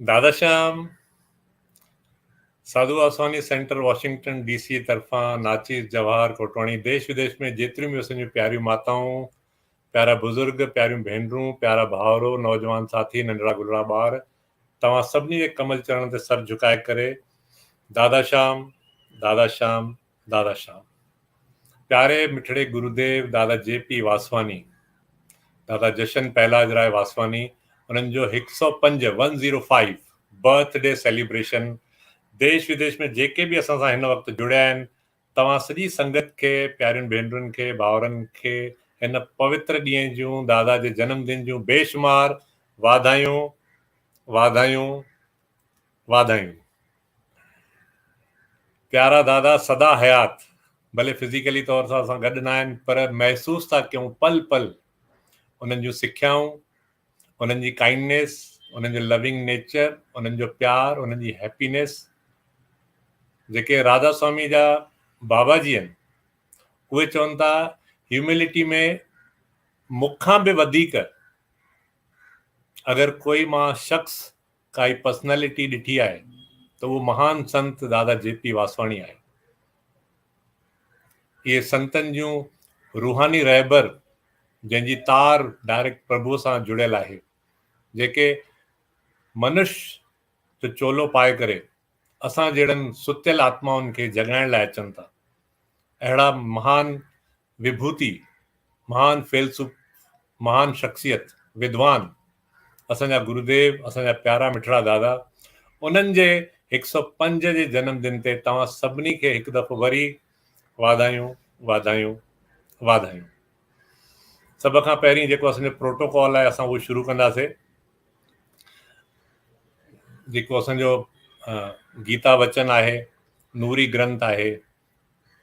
दादा श्याम साधु Vaswani centre Washington DC तरफ़ां नाचिस जवाहर कोटवाणी देश विदेश में जेतिरियूं बि असांजियूं प्यारियूं माताऊं, प्यारा बुज़ुर्ग, प्यारियूं भेनरूं, प्यारा भाउरो, नौजवान साथी, नंढड़ा गुलड़ा ॿार, तव्हां सभिनी जे कमल चरण ते सर झुकाए करे दादा श्याम, दादा श्याम, दादा श्याम। प्यारे मिठड़े गुरुदेव दादा JP वासवानी, दादा जशन पहलाज राय वासवानी, उन्हनि जो 105 बर्थडे सेलिब्रेशन देश विदेश में जेके बि असां सां हिन वक़्तु जुड़िया आहिनि, तव्हां सॼी संगत खे, प्यारियुनि भेनरुनि खे, भाउरनि खे हिन पवित्र ॾींहं जूं, दादा जे जन्मदिन जूं बेशुमार वाधायूं वाधायूं वाधायूं। प्यारा दादा सदा हयात, भले फिज़िकली तौर सां असां गॾु न आहिनि, पर महसूसु था कयूं पल पल उन्हनि जूं सिखियाऊं, उन्हनि जी काइंडनेस, उन्हनि जो लविंग नेचर, उन्हनि जो प्यार, उन्हनि जी हैप्पीनेस। जेके राधा स्वामी जा बाबा जी आहिनि, उहे चवनि था ह्यूमिलिटी में मूंखां बि वधीक अगरि कोई मां शख़्स काई पर्सनैलिटी ॾिठी आहे त उहो महान संत दादा JP वासवाणी आहे। इहे संतनि जूं रूहानी रहबर जंहिंजी तार डायरेक्ट प्रभुअ सां जुड़ियल आहे, जेके मनुष्य जो चोलो पाए करे असां जहिड़नि सुतियल आत्माउनि खे जगाइण लाइ अचनि था। अहिड़ा महान विभूति, महान फेलसूफ़, महान शख्सियत, विद्वान असांजा गुरुदेव, असांजा प्यारा मिठड़ा दादा, उन्हनि जे 105 जे जन्मदिन ते तव्हां सभिनी खे हिकु दफ़ो वरी वाधायूं वाधायूं वाधायूं। सभ खां पहिरीं जेको असांजो प्रोटोकॉल आहे, असां उहो शुरू कंदासीं। जेको असांजो गीता वचन आहे, नूरी ग्रंथ आहे,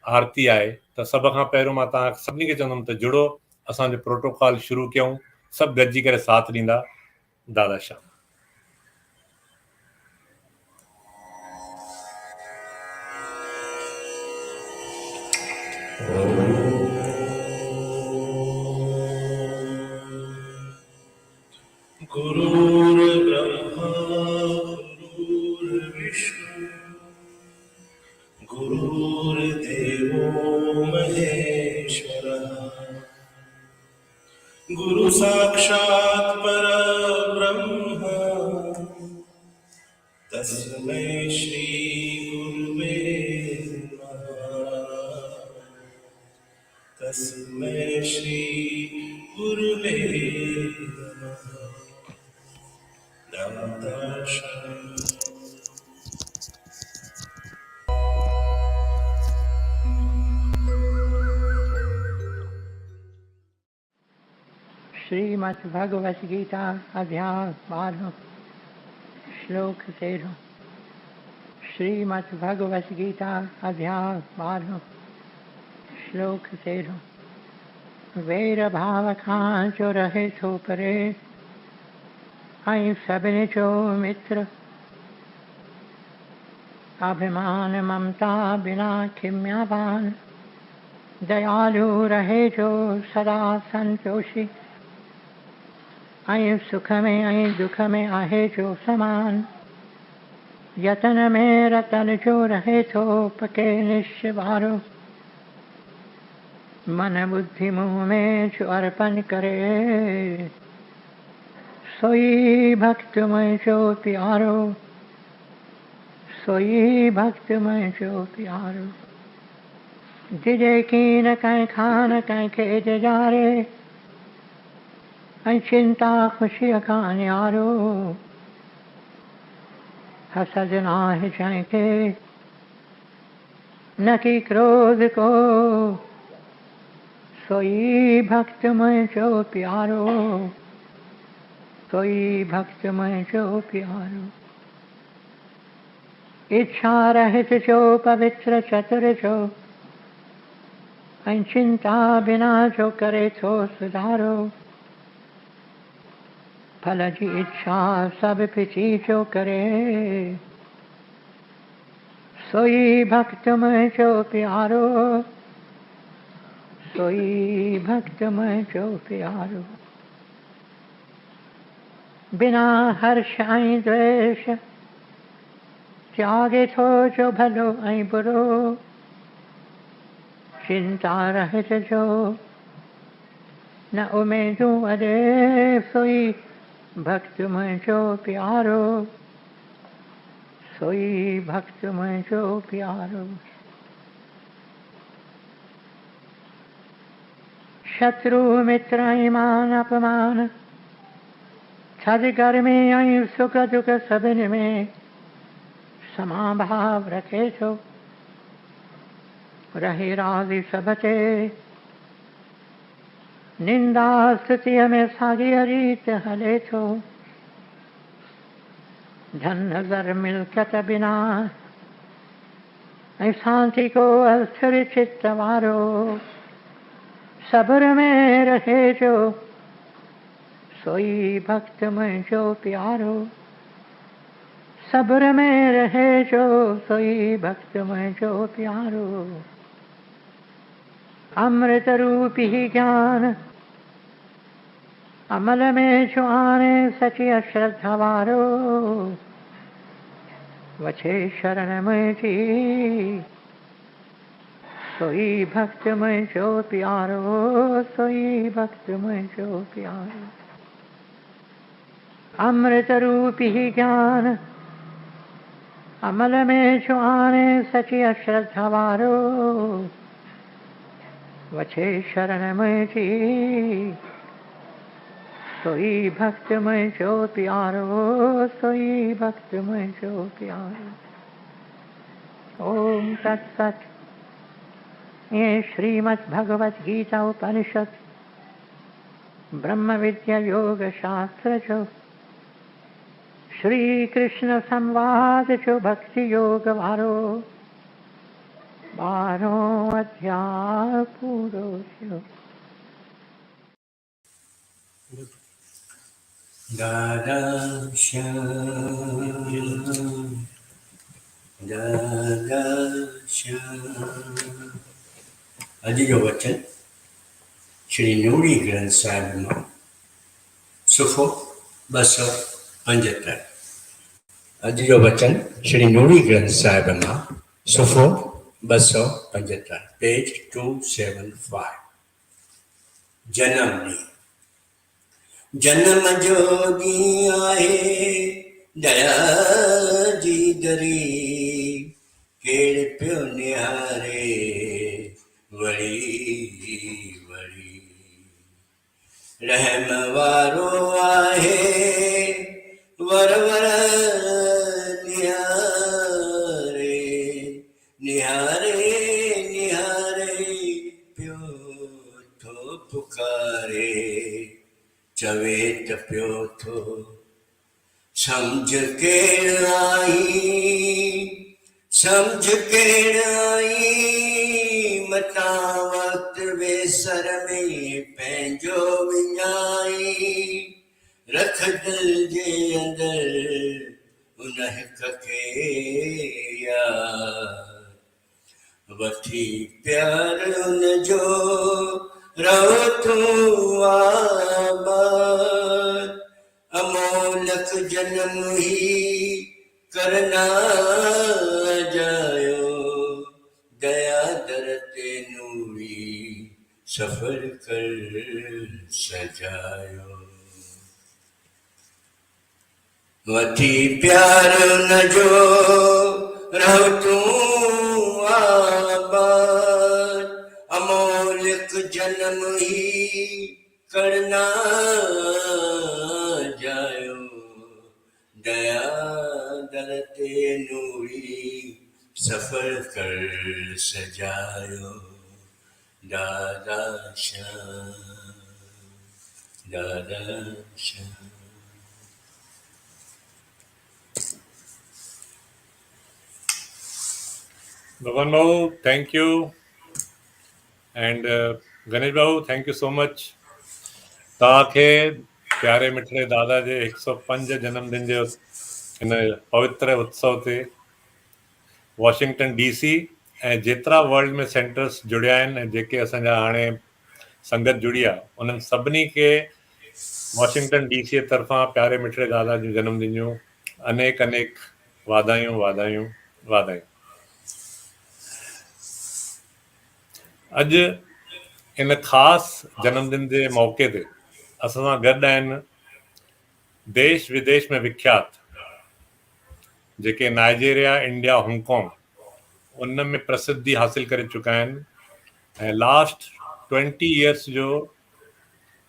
आरती आहे, त सभ खां पहिरियों मां तव्हां सभिनी खे चवंदुमि त जुड़ो, असांजो प्रोटोकॉल शुरू कयूं, सभु गॾिजी करे साथ ॾींदा। दादा श्याम। गुरुर्ब्रह्मा गुरुर्विष्णु गुरुर्देवो महेश्वरः गुरु साक्षात् परब्रह्म तस्मै श्री गुरुवे नमः। तस्मै श्री गुरुवे नमः। दादा श्याम। श्रीमद् भगवत गीता अध्याय 12 श्लोक 13। श्रीमद् भगवत गीता अध्याय 12 श्लोक 13। वैर भाव खां जो रहे थो परे, ऐं सभिनी जो मित्र। अभिमान ममता बिना खिम्यावान, दयालु रहे जो सदा संतोषी। ऐं सुख में ऐं दुख में आहे जो समान, यतन में रतन जो रहे थो पके निश्चय वारो। मन बुद्धि मुँह में जो अर्पण करे, सोई भक्त में जो प्यारो। सोई भक्त में जो प्यारो। दिजे की न कहीं खान कहीं के जारे, ऐं चिंता खुशी का न्यारो। हसद नाहि जंहिंखे न की क्रोध को, सोई भक्त मुंहिंजो प्यारो। सोई भक्त मुंहिंजो प्यारो। इच्छा रहित जो पवित्र चतुर जो, ऐं चिंता बिना जो करे थो सुधारो। फल जी इच्छा सब पिछी जो करे, सोई भक्त मुंहिंजो प्यारो। सोई भक्त मुंहिंजो प्यारो। बिना हर्ष ऐं द्वेष त्यागे थो जो भलो ऐं बुरो चिंता रहित जो न उमेदूं अॾे सोई भक्त मुंहिंजो प्यारो सोई भक्त मुंहिंजो प्यारो शत्रु मित्र ऐं मान अपमान थधि गर्मी ऐं सुख दुख सभिनी में समाभाव रखे थो रहे राज़ी सभ ते निंदा स्तुतीअ में साॻीअ रीत हले थो धन ज़र मिल्कत बिना ऐं शांति को अस्थिर चित्त वारो सब्र में रहे जो सोई भक्त मुंहिंजो प्यारो सब्र में रहे जो सोई भक्त मुंहिंजो प्यारो अमृत रूपी ज्ञान अमल में जो आने सची अश्रद्धा वारो वछे शरण मुंहिंजी सोई भक्त मुंहिंजो प्यारो सोई भक्त मुंहिंजो प्यारो अमृत रूपी ज्ञान अमल में जो आने सची अश्रद्धा वारो वछे शरण मुंहिंजी सोई भक्त मुंहिंजो प्यारो सोई भक्त मुंहिंजो प्यारो ओम तत्सत ये श्रीमद् भगवद गीता उपनिषद ब्रह्म विद्या योग शास्त्र जो श्री कृष्ण संवाद जो भक्ति योग वारो 12 अध्याय पूरो थियो Dada'S अॼु जो वचन श्री नूरी ग्रंथ साहिब मां सुफ़ो 275 अॼु जो वचन श्री नूरी ग्रंथ साहिब मां सुफ़ो 275 पेज 275 जनम ॾींहुं जन्म जो ॾींहुं आहे दया जी दरी केड़ पियो निहारे वड़ी वड़ी रहम वारो आहे वर वर निहारे निहारे निहारे पियो थो पुकारे चवे त पियो थो समझ केड़ आई मता वक्त वेसर में पंहिंजो विञाई रख दिल जे अंदर उन हिक खे याद वठी प्यार उन जो रहो तूं आबाद अमोलक जन्म ही करना जायो दया दर ते नूरी सफर कर सजायो वठी प्यार न जो रहो तूं आबाद अमोलक जन्म ही करना जायो दया दर ते नूरी सफर कर सजायो दादा'स Bhavan Babu, thank you. And Ganesh Babu, thank you so much. तव्हांखे प्यारे मिठड़े दादा जे 105 जन्मदिन जो इन पवित्र उत्सव ते वॉशिंगटन DC ऐं जेतिरा वर्ल्ड में सेंटर्स जुड़िया आहिनि ऐं जेके असांजा हाणे संगत जुड़ी आहे उन्हनि सभिनी खे वॉशिंगटन डीसी तरफ़ां प्यारे मिठड़े दादा जूं जन्मदिन जूं अनेक अनेक वाधायूं वाधायूं वाधायूं। अॼु इन ख़ासि जन्मदिन जे मौक़े ते असां सां गॾु आहिनि देश विदेश में विख्यात जेके नाइजीरिया, इंडिया, हांगकांग उन में प्रसिद्धि हासिल करे चुका आहिनि ऐं लास्ट 20 इयर्स जो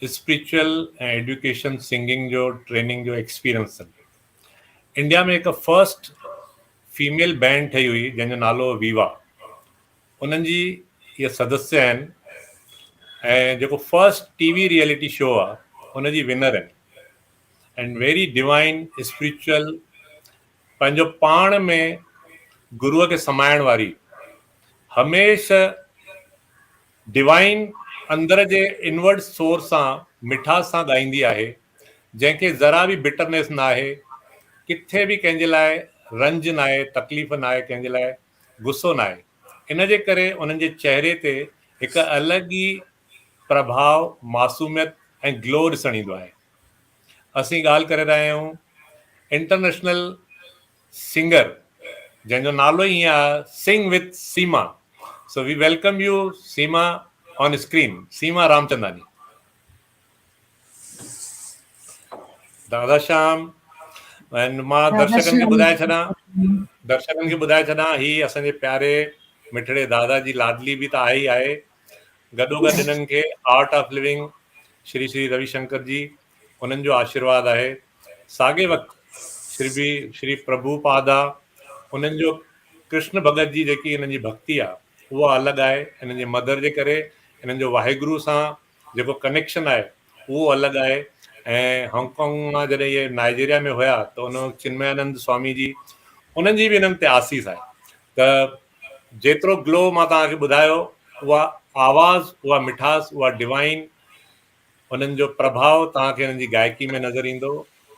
स्पिरिचुअल ऐं एजुकेशन सिंगिंग जो ट्रेनिंग जो एक्सपीरियंस अथनि। इंडिया में हिकु फर्स्ट फीमेल बैंड ठही हुई जंहिंजो नालो वीवा, उन्हनि जी इहे सदस्य आहिनि ऐं जेको फर्स्ट टीवी रियलिटी शो आहे उनजी विनर आहिनि एंड वेरी डिवाइन स्पिरिचुअल, पंहिंजो पाण में गुरूअ खे समाइण वारी, हमेशह डिवाइन अंदर जे इनवर्ड सोर्स सां मिठास सां ॻाईंदी आहे, जंहिंखे ज़रा बि बिटरनेस न आहे, किथे बि कंहिंजे लाइ रंज न आहे, तकलीफ़ न आहे, कंहिंजे लाइ गुस्सो न आहे। इन जे करे उन्हनि जे चेहरे ते हिकु अलॻि ई प्रभाव, मासूमियत ऐं ग्लो ॾिसण ईंदो आहे। असीं ॻाल्हि करे रहिया आहियूं इंटरनेशनल सिंगर जंहिंजो नालो ई आहे sing with Seema. So we welcome you Seema on screen, Seema Ramchandani. दादा श्याम, मां दर्शकनि खे ॿुधाए छॾां ही असांजे प्यारे मिठड़े दादा जी लाडली बि त आहे ई आहे। गॾोगॾु इन्हनि खे art of living Shri Shri Ravishankar ji उन्हनि जो आशीर्वाद आहे। साॻे वक़्तु श्री प्रभुपाद आहे, उन्हनि जो कृष्ण भगत जी जेकी इन्हनि जी भक्ति आहे उहा अलॻि आहे। इन्हनि जे मदर जे करे इन्हनि जो वाहेगुरु सां जेको कनेक्शन आहे उहो अलॻि आहे। ऐं हांगकांग मां जॾहिं इहे नाइजीरिया में हुया त उन चिन्मयानंद स्वामी जी उन्हनि जी बि इन्हनि ते आसीस आहे। त जेतिरो ग्लो मां तव्हांखे ॿुधायो, उहा आवाज़, उहा मिठास, उहा डिवाइन, उन्हनि जो प्रभाव तव्हांखे इन्हनि जी गायकी में नज़र ईंदो,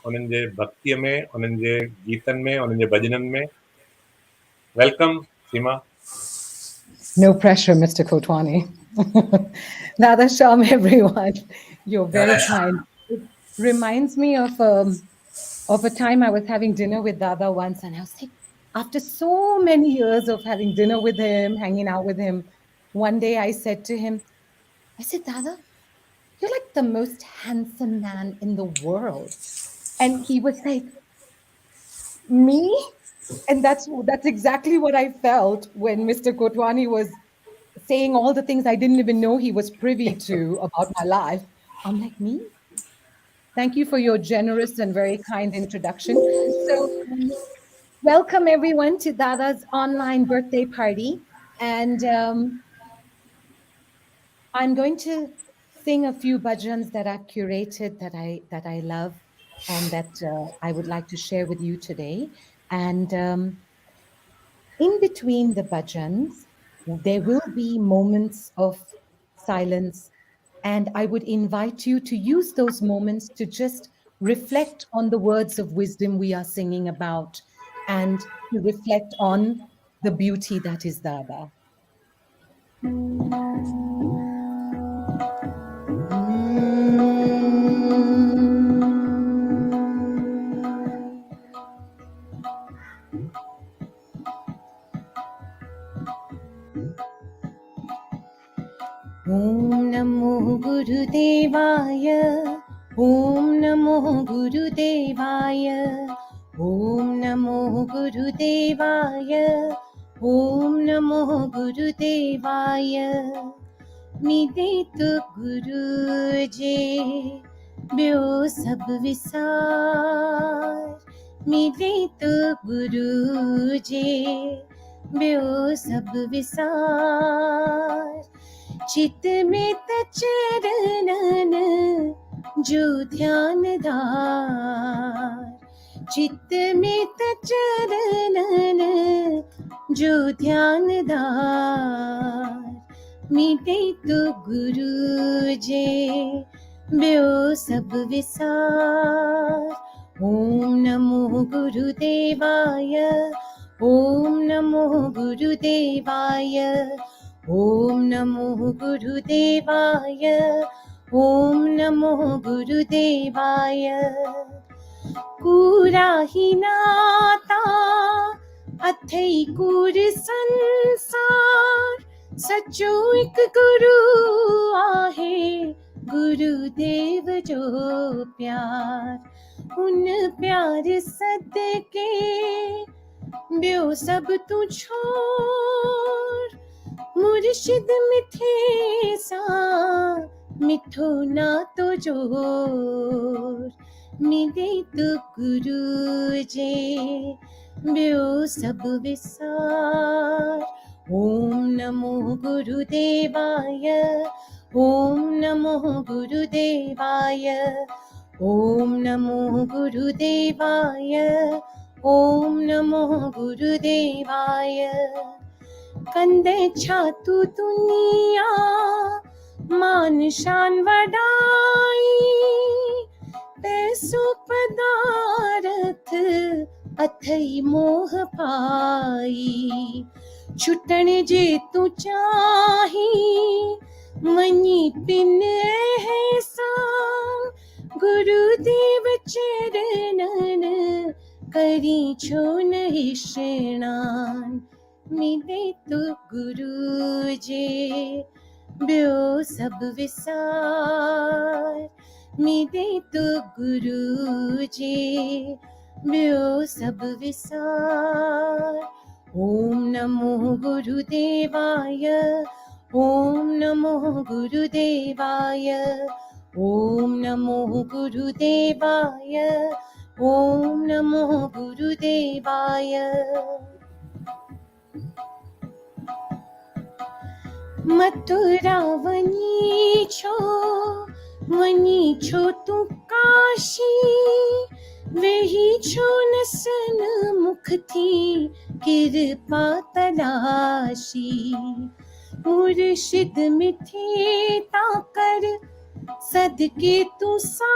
उन्हनि जे भक्तीअ में, उन्हनि जे गीतनि में, उन्हनि जे भॼननि में। Welcome Seema. No pressure, Mr. Kotwani. Nada Sham, everyone. You're very kind. It reminds me of a time I was having dinner with Dada once, and I was like, after so many years of having dinner with him, hanging out with him, one day I said to him, I said, Dada, you're like the most handsome man in the world. And he was like, me? And that's exactly what I felt when Mr. Kotwani was saying all the things I didn't even know he was privy to about my life. I'm like, me? Thank you for your generous and very kind introduction. So welcome everyone to Dada's online birthday party. And I'm going to sing a few bhajans that I've curated that I love and that I would like to share with you today. And in between the bhajans, there will be moments of silence, and I would invite you to use those moments to just reflect on the words of wisdom we are singing about and to reflect on the beauty that is Dada. Om Namo Gurudevaya, Om Namo Gurudevaya, Om Namo Gurudevaya, Om Namo Gurudevaya. Mide to Guru Ji, Bio Sab Visar. Mide to Guru Ji, Bio Sab Visar. चित में चरणन जो ध्यान दार, चित में चरणन जो ध्यान दार, मिटे तो गुरु जे ब्यो सब विसार। ओम नमो गुरुदेवाय, ओम नमो गुरुदेवाय, Om Namo Gurudevaya, ॐ नमो गुरुदेवाय कूरा ही नाता अथई कूर संसार सचो एक गुरु आहे गुरुदेव जो प्यार उन प्यार सदके ॿियो सब तू छोड़ मुर्शिद मिठे सा मिठो नातो जोर मिले तो गुरु जे ॿियो सब विसार ॐ नमो गुरुदेवाय ॐ नमो गुरुदेवाय ॐ नमो गुरुदेवाय ॐ नमो गुरुदेवाय कंदे छातु दुनिया मान शान वडाई पैसो पदारथ अथई मोह पाई छुटण जे तू चाही मनी पिन एहसान गुरुदेव चरणन करी छो न इशनान मिले तो गुरु जे ॿियो सब विसार मिले तो गुरु जे ॿियो सब विसार ॐ नमो गुरुदेवाय ॐ नमो गुरुदेवाय ॐ नमो गुरुदेवाय ॐ नमो गुरुदेवाय मथुरा वनी छो तू काशी वेही छो न सन मुख थी कृपा तलाशी मुर्शिद मिठे ताकर सदके तू सा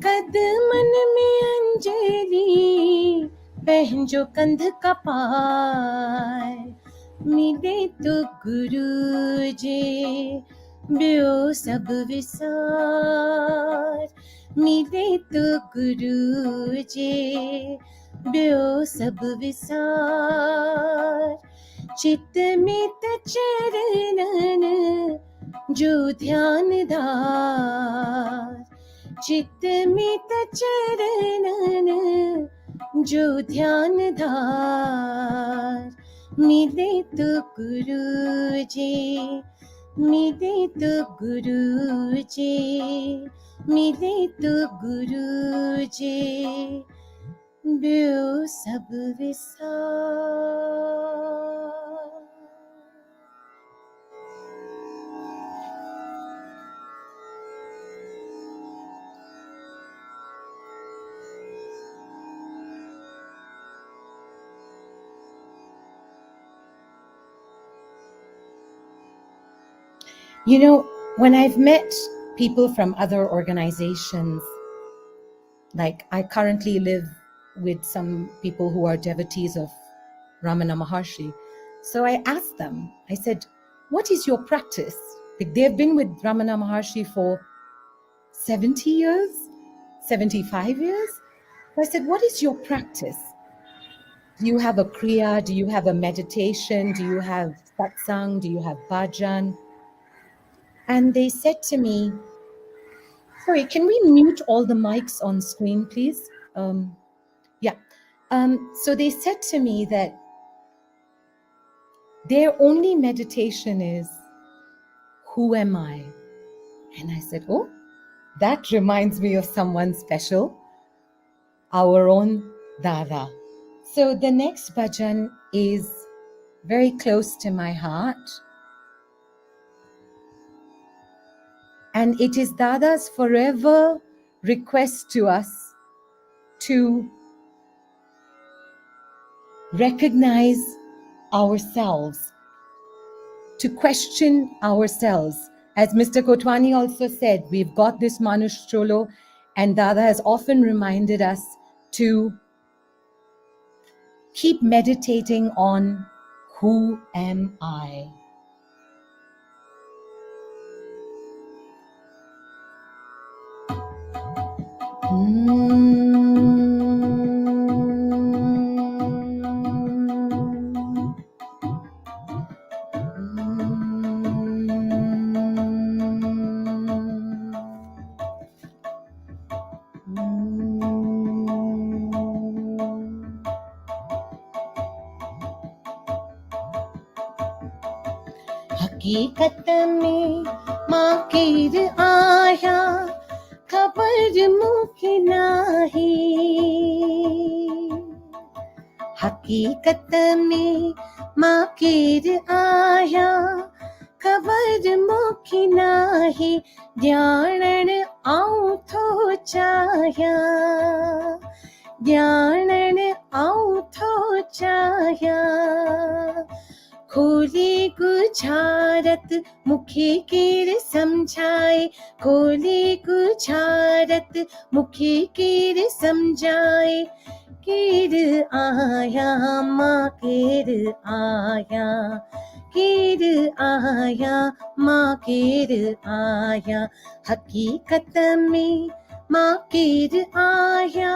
कदमन में अंजलि पंहिंजो कंध कपाए मिले तो गुरु जे ॿियो सब विसार मिले तो गुरु जे ॿियो सब विसार चित में त चरणन जो ध्यान धार चित में त चरणन जो ध्यान धार मिले तो गुरु जे मिले तो गुरु जे मिले तो गुरु जे ॿियो सब विसार You know, when I've met people from other organizations, like I currently live with some people who are devotees of Ramana Maharshi. So I asked them, I said, what is your practice? Like they've been with Ramana Maharshi for 70 years, 75 years. So I said, what is your practice? Do you have a kriya? Do you have a meditation? Do you have satsang? Do you have bhajan? And they said to me, sorry, can we mute all the mics on screen, please? So they said to me that their only meditation is, who am I? And I said, oh, that reminds me of someone special, our own Dada. So the next bhajan is very close to my heart. And it is Dada's forever request to us to recognize ourselves, to question ourselves. As Mr. Kotwani also said, we've got this Manush Cholo, and Dada has often reminded us to keep meditating on who am I? हकीकत में माकिर आया खबर मुके नाही। हकीकत में माकिर आया खबर मुके नाही। ॼाणण आऊं थो चाहियां, ॼाणण आऊं थो चाहियां। खोली गुझारत मुखे केर समझाए, खोली गुझारत मुखे केर समझाए। केर आया मां केर आया, केर आया मां केर आया। हकीकत में मां केर आया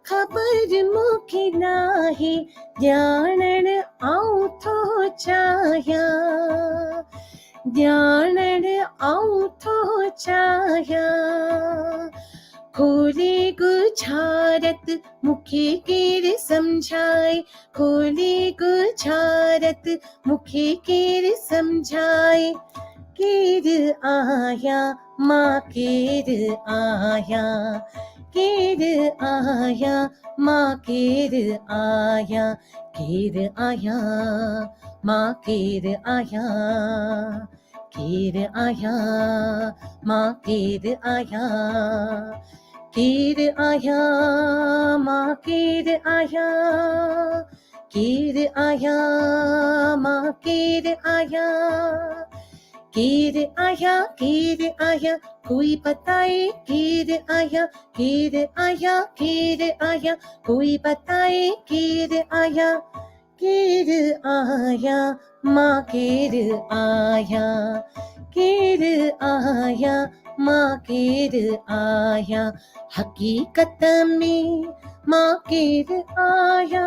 खबर मुखे नाही। ॼाणण आऊं थो चाहियां, ॼाणण आऊं थो चाहियां। खोली गुझारत मुखे केर समझाए, खोली गुझारत मुखे केर समझाए। केर आया मां केर आया, केर आया मां केर आया। केर आया मां केर आया, केर आया मां केर आया। केर आया मां केर आया, केर आया मां केर आया। केर आया कोई बताए केर आया, केर आया कोई बताए केर आया। केर आया मां केर आया, केर आया मां केर आया। हकीकत में मां केर आया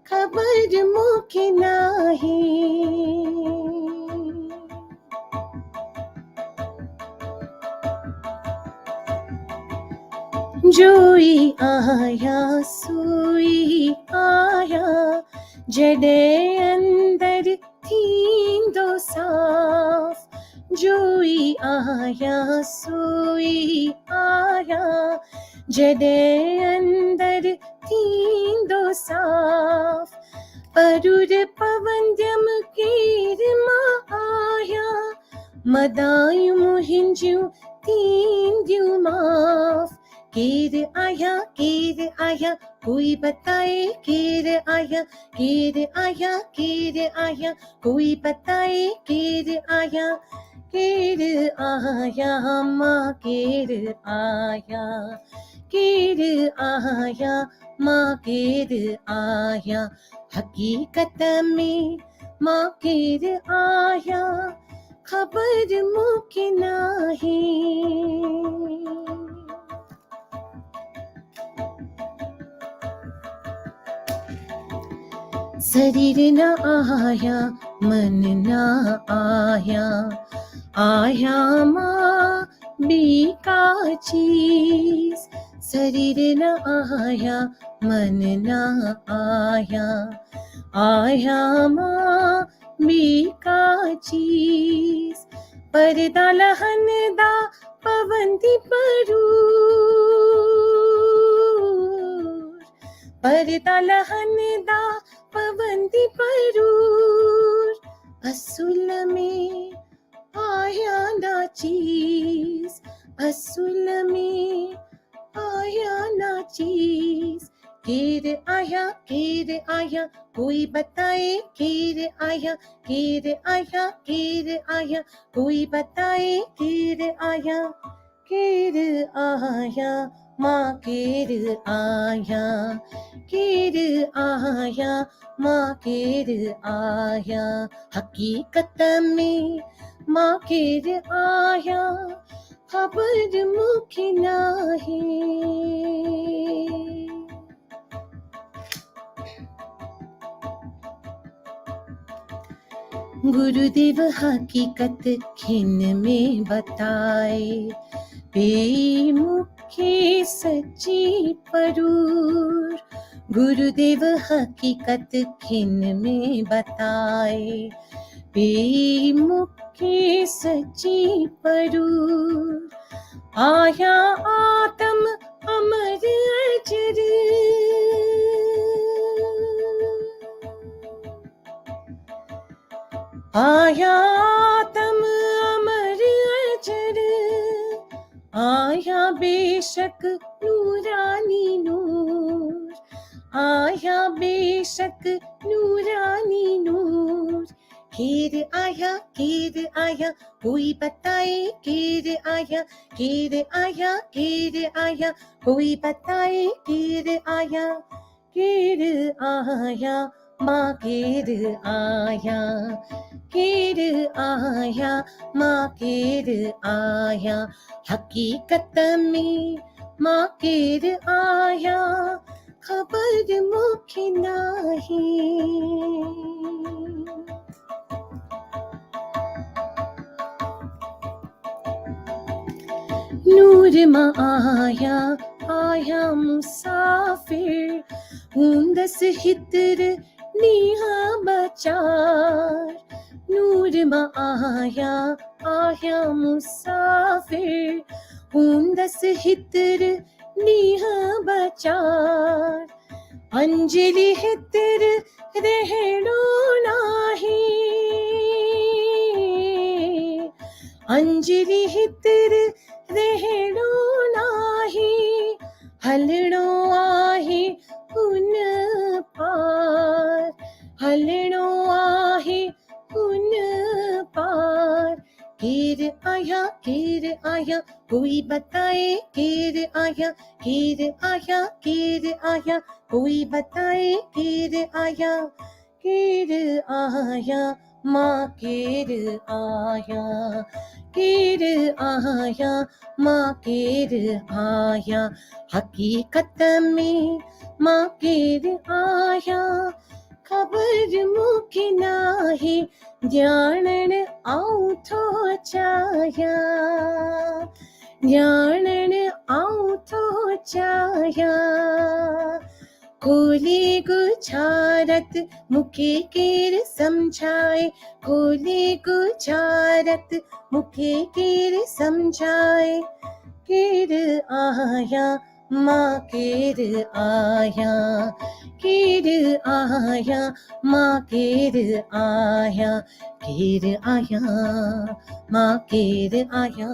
खबर मुखे नाही। जोई आया सोई आया, जॾहिं अंदर थींदो साफ़। जोई आया सोई आया, जॾहिं अंदर थींदो साफ़। परुर पवंदम केर मां आया, मदायूं मुंहिंजियूं थींदियूं माफ़। केर आया कोई बताए केर आया, केर आया कोई बताए केर आया। केर आया मां केर आया, केर आया मां केर आया। हकीकत में मां केर आया खबर मुखे नाही। शरीर न आया मन न आया, आया मां बी का चीज। शरीर न आया मन न आया, आया मां बी का चीज। परदा लहनदा पवंदी परूर, परदा लहनदा पवंदी परूर। असुल में आया ना चीज, असुल में आया ना चीज। केर आया कोई बताए केर आया, केर आया कोई बताए केर आया। केर आया मां केर आया, केर आया मां केर आया। हकीकत में मां केर आया खबर मुख नाही। गुरुदेव हकीकत खिन में बताए, बेमुखे सच्ची परूर। गुरुदेव हकीकत खिन में बताए, बेमुखे सच्ची परूर। आया आत्म अमर अजर, आया आत्म अमर अजर। आया बेशक नूरानी नूर, आया बेशक नूरानी नूर। केर आया कोई बताए, केर आया कोई बताए। केर आया माँ केर आया, केर आया माँ केर आया। हकीकत में माँ केर आया, खबर मुख नाही। नूर माँ आया मुसाफिर, ऊंदस हितर नीहा बचार। नूर माँ आया मुसाफिर, ऊंदस हितर नीहा बचार। अंजलि हितर रहणो नाही, अंजलि हितर रहणो नाही। हलणो आहे हुन पार, हलणो आहे हुन पार। केर आया कोई बताए, केर आया कोई बताए। केर आया माँ केर आया, केर आया माँ केर आया। हकीकत में माँ केर आया, खबर मुख नाही। ॼाणण आऊं थो चाहियां, ॼाणण आऊं थो चाहियां। खोले गुजारत मुखे केर समझाए, खोले गुजारत मुखे केर समझाए। केर आया माँ केर आया, केर आया माँ केर आया। केर आया माँ केर आया,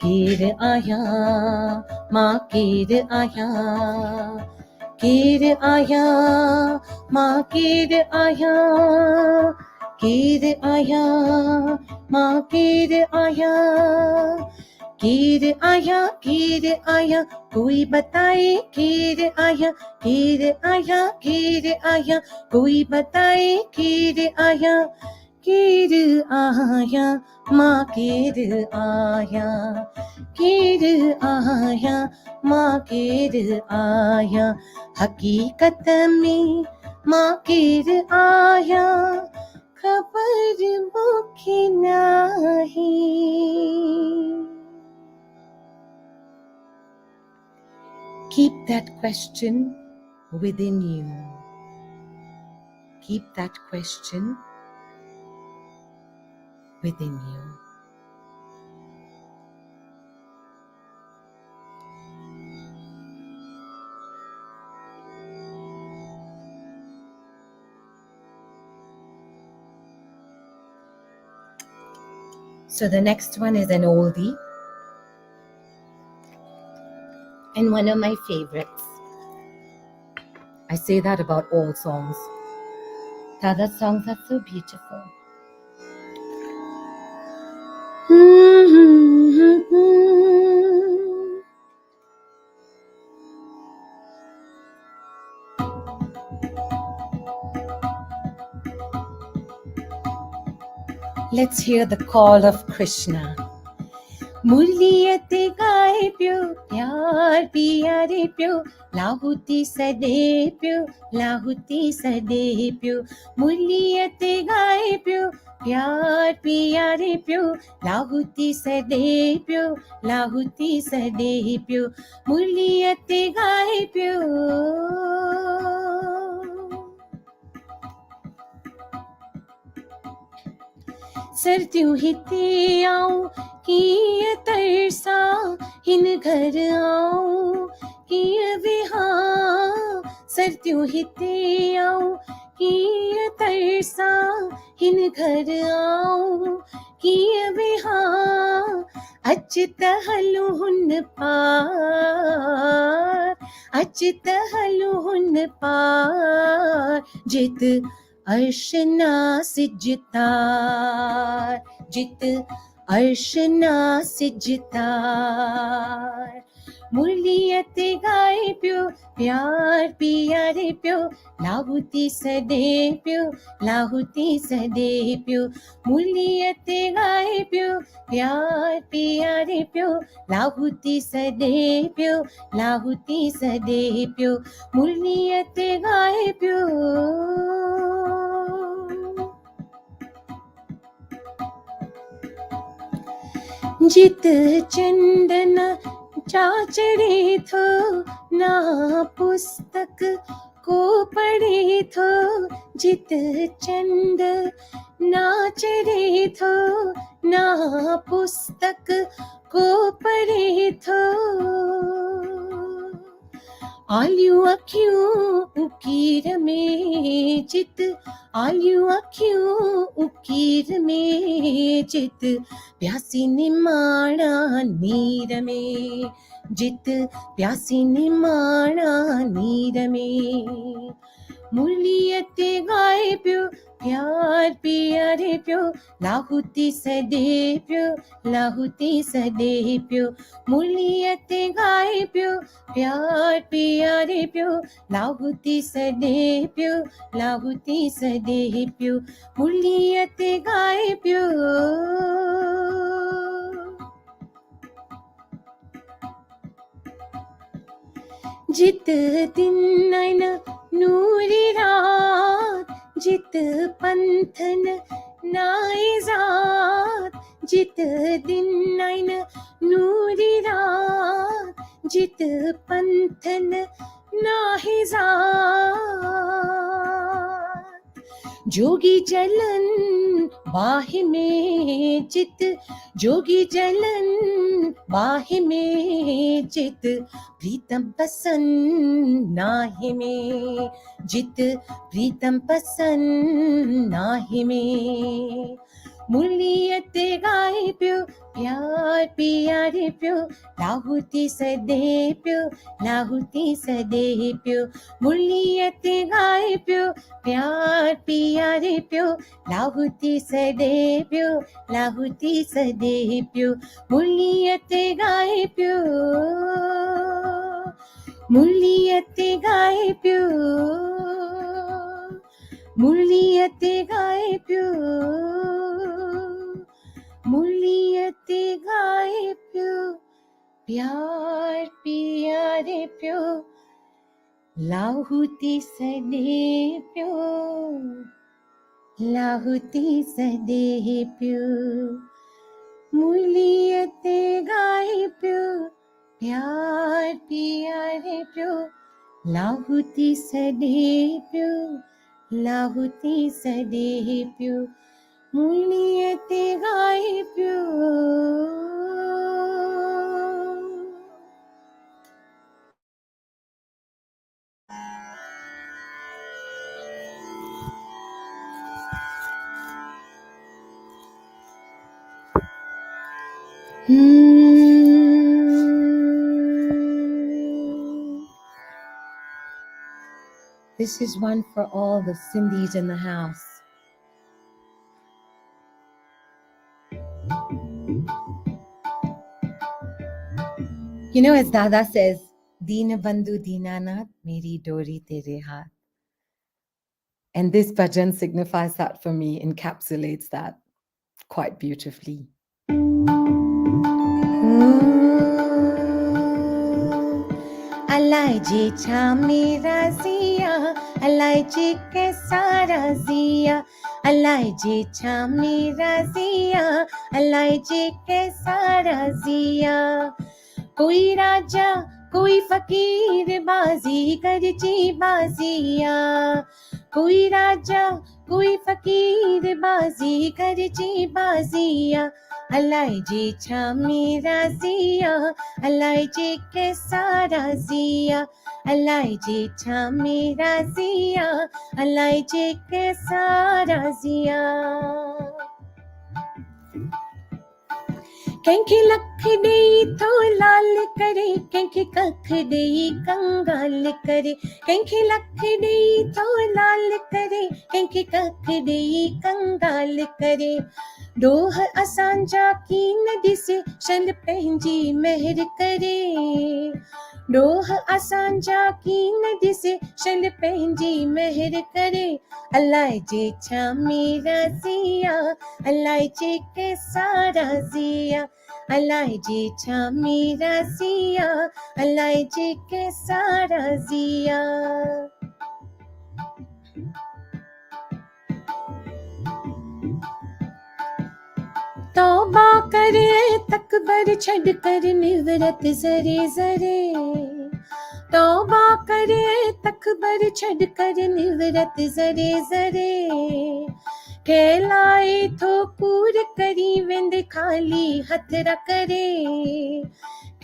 केर आया माँ केर आया। केर आया माँ केर आया, केर आया माँ केर आया। केर आया कोई बताए, केर आया कोई बताए। केर आया माँ केर आया, केर आया माँ केर आया। हकीकत में माँ केर आया, खबर मुख नाही। Keep that question within you. Keep that question within you. So the next one is an oldie and one of my favorites. I say that about all songs. Dada'S songs are so beautiful. Let's hear the call of Krishna. मुरलियत गाए प्यो प्यार पियारे प्यो लाहुती सदे प्यो लाहुती सदे प्यो मुरलियत गाए प्यो प्यार पियारे प्यो लाहुती सदे प्यो लाहुती सदे प्यो मुरलियत गाए प्यो सर्दियों हिते आऊं कीअं तरसा हिन घर आऊं कीअं विहां सर्दियों हिते आऊं कीअं तरसा हिन घर आऊं कीअं विहां अच त हलूं हुन पार अच त हलूं हुन पार जित अर्शना सिजतार जित अर्शना सिजतार मुरलियत गाए प्यो प्यार पियारे प्यो लाहुती सदे प्यो लाहुती सदे प्यो मुरलियत गाए प्यो प्यार पियारे प्यो लाहुती सदे प्यो लाहुती सदे प्यो मुरलियत गाए प्यो जित चंदन चाचड़े थो ना पुस्तक को पढ़े थो जित चंद नाचड़े थो ना पुस्तक को पढ़े थो आलियूं अखियूं उकीर में जित आलियूं अखियूं उकीर में जित प्यासी निमाणा नीर में जित प्यासी निमाणा नीर में मुरलियत गाए प्यो प्यार पियारे प्यो लाहुती सदे प्यो लाहुती सदे प्यो मुरलियत गाए प्यो प्यार पियारे प्यो लाहुती सदे प्यो लाहुती सदे प्यो मुरलियत गाए प्यो जित दिन नैन नूरी रात जित पंथन नाइजात जित दिन नैन नूरी रात जित पंथन नाहिजात जोगी जलन बाह में जित जोगी जलन बाह में जित प्रीतम पसंद नाहि में जित प्रीतम पसंद नाहि में मुरलियत गाए प्यो प्यार पियारे प्यो लाहुती सदे प्यो लाहुती सदे प्यो मुरलियत गाए प्यो प्यार पियारे प्यो लाहुती सदे प्यो लाहुती सदे प्यो मुरलियत गाए प्यो मुरलियत गाए प्यो मुरलियत गाए प्यो मुरलियत गाए प्यो प्यार पियारे प्यो लाहुती सदे प्यो लाहुती सदे प्यो मुरलियत गाए प्यो प्यार पियारे प्यो लाहुती सदे प्यो लाहुती सदे प्यो मुरलियत गाए प्यो This is one for all the Sindhis in the house. You know, as Dada says, Deena Bandhu Deenanath, Meri Dori Tere Haath. And this bhajan signifies that for me, encapsulates that quite beautifully. अलाए जे छा मेरा ज़िया अलाए जे कैसा ज़िया अलाए जे छा मेरा ज़िया अलाए जे कैसा ज़िया कोई राजा कोई फकीर बाजी करची बाजिया कोई राजा कोई फकीर बाजी करची बाजिया अलाए जे छा मेरा ज़िया अलाए जे कैसा ज़िया अलाए जे छा मेरा ज़िया अलाए जे कैसा ज़िया कंहिंखे लख ॾेई थो लाल करे कंहिंखे कख ॾेई कंगाल करे कंहिंखे लख ॾेई थो लाल करे कंहिंखे कख ॾेई कंगाल करे ॾोह असांजा कीन ॾिसे शन पंहिंजी महर करे ॾोह असांजा कीन ॾिसे शन पंहिंजी महर करे अलाए जे छा मेरा ज़िया अलाए जे कैसा ज़िया अलाए जे छा मेरा ज़िया अलाए जे कैसा ज़िया तौबा करे तकबर छड़ कर निवरत ज़रे ज़रे तौबा करे तकबर छड़ कर निवरत ज़रे ज़रे कहलाए थो कूर करी वेंद खाली हथ र करे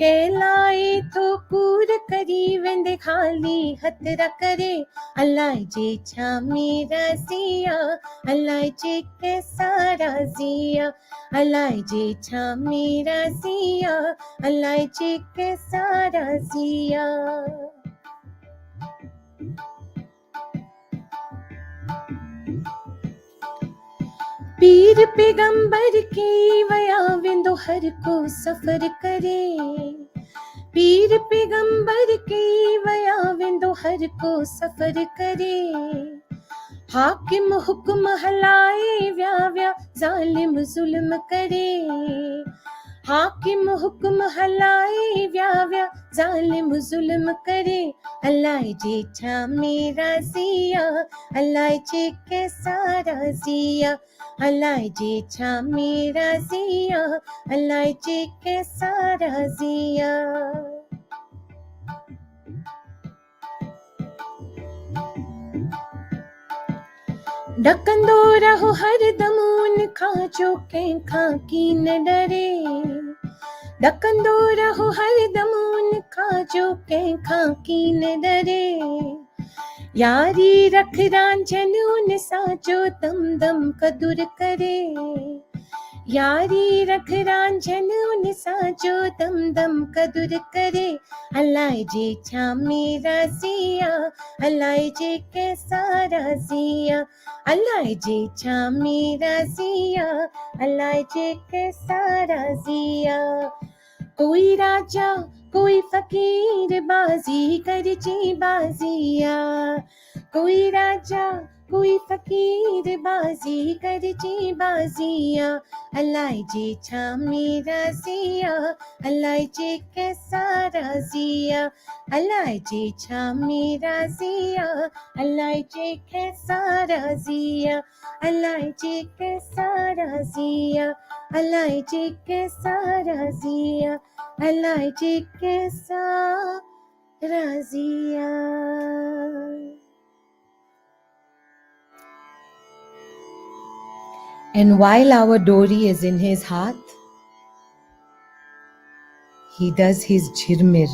कहलाए थो कूर करी वेंद खाली हथ र करे अलाए जे छा मेरा ज़िया अलाए जे कैसा ज़िया अलाए जे छा मेरा ज़िया अलाए जे कैसा ज़िया पीर पैगंबर के वया वेंदो हर को सफ़र करे पीर पैगंबर के वया वेंदो हर को सफ़र करे हाकिम हुक्म हलाए व्या ज़ालिम ज़ुल्म करे हाकिम हुक्म हलाए व्या ज़ालिम ज़ुल्म करे अलाए जे छा मेरा ज़िया अलाए जे कैसा ज़िया अलाए जे छा मेरा ज़िया अलाए जे कैसा ज़िया डकंदो रहो हर दम उन खां जो कंहिंखां कीन डरे डकंदो रहो हर दम उन खां जो कंहिंखां कीन डरे यारी रख रांझन उन सां जो दम दम कदुर करे यारी रख रांझन उन सां जो दम दम कदुर करे अलाए जे छा मेरा ज़िया अलाए जे कैसा ज़िया अलाए जे छा मेरा ज़िया अलाए जे कैसा ज़िया कोई राजा कोई फकीर बाजी करची बाजिया कोई राजा कोई फकीर बाजी करची बाजिया अलाए जे छा मेरा ज़िया अलाए जे कैसा ज़िया अलाए जे छा मेरा ज़िया अलाए जे कैसा ज़िया अलाए जे कैसा ज़िया अलाए जे कैसा ज़िया अलाए जे कैसा Zia And while our Dori is in his heart, he does his jhirmir.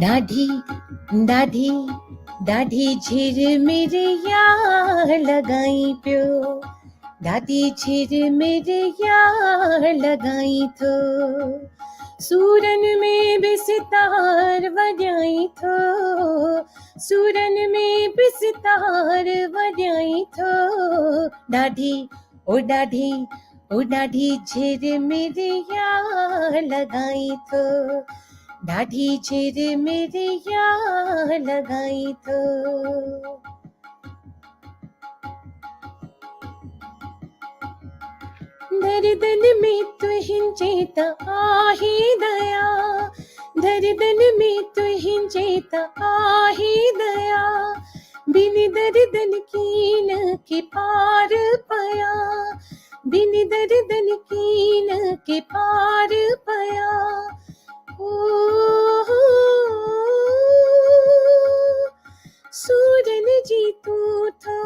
दाढ़ी दाढ़ी दाढ़ी झिरमिर यार लगाई पियो दाढ़ी झिरमिर यार लगाई थो सूरन में भी सितार वॼाई थो सूरन में भी सितार वॼाई थो ॾाढी ओ ॾाढी ओ ॾाढी झिरमिरिया लॻाई थो ॾाढी झिरमिरिया लॻाई थो दर्दन में तुंहिंजे त आहे दया दर्दन में तुंहिंजे त आहे दया बिन दर्दन कीन के पार पया बिन दर्दन कीन के पार पया ओ सूरन जी तू थो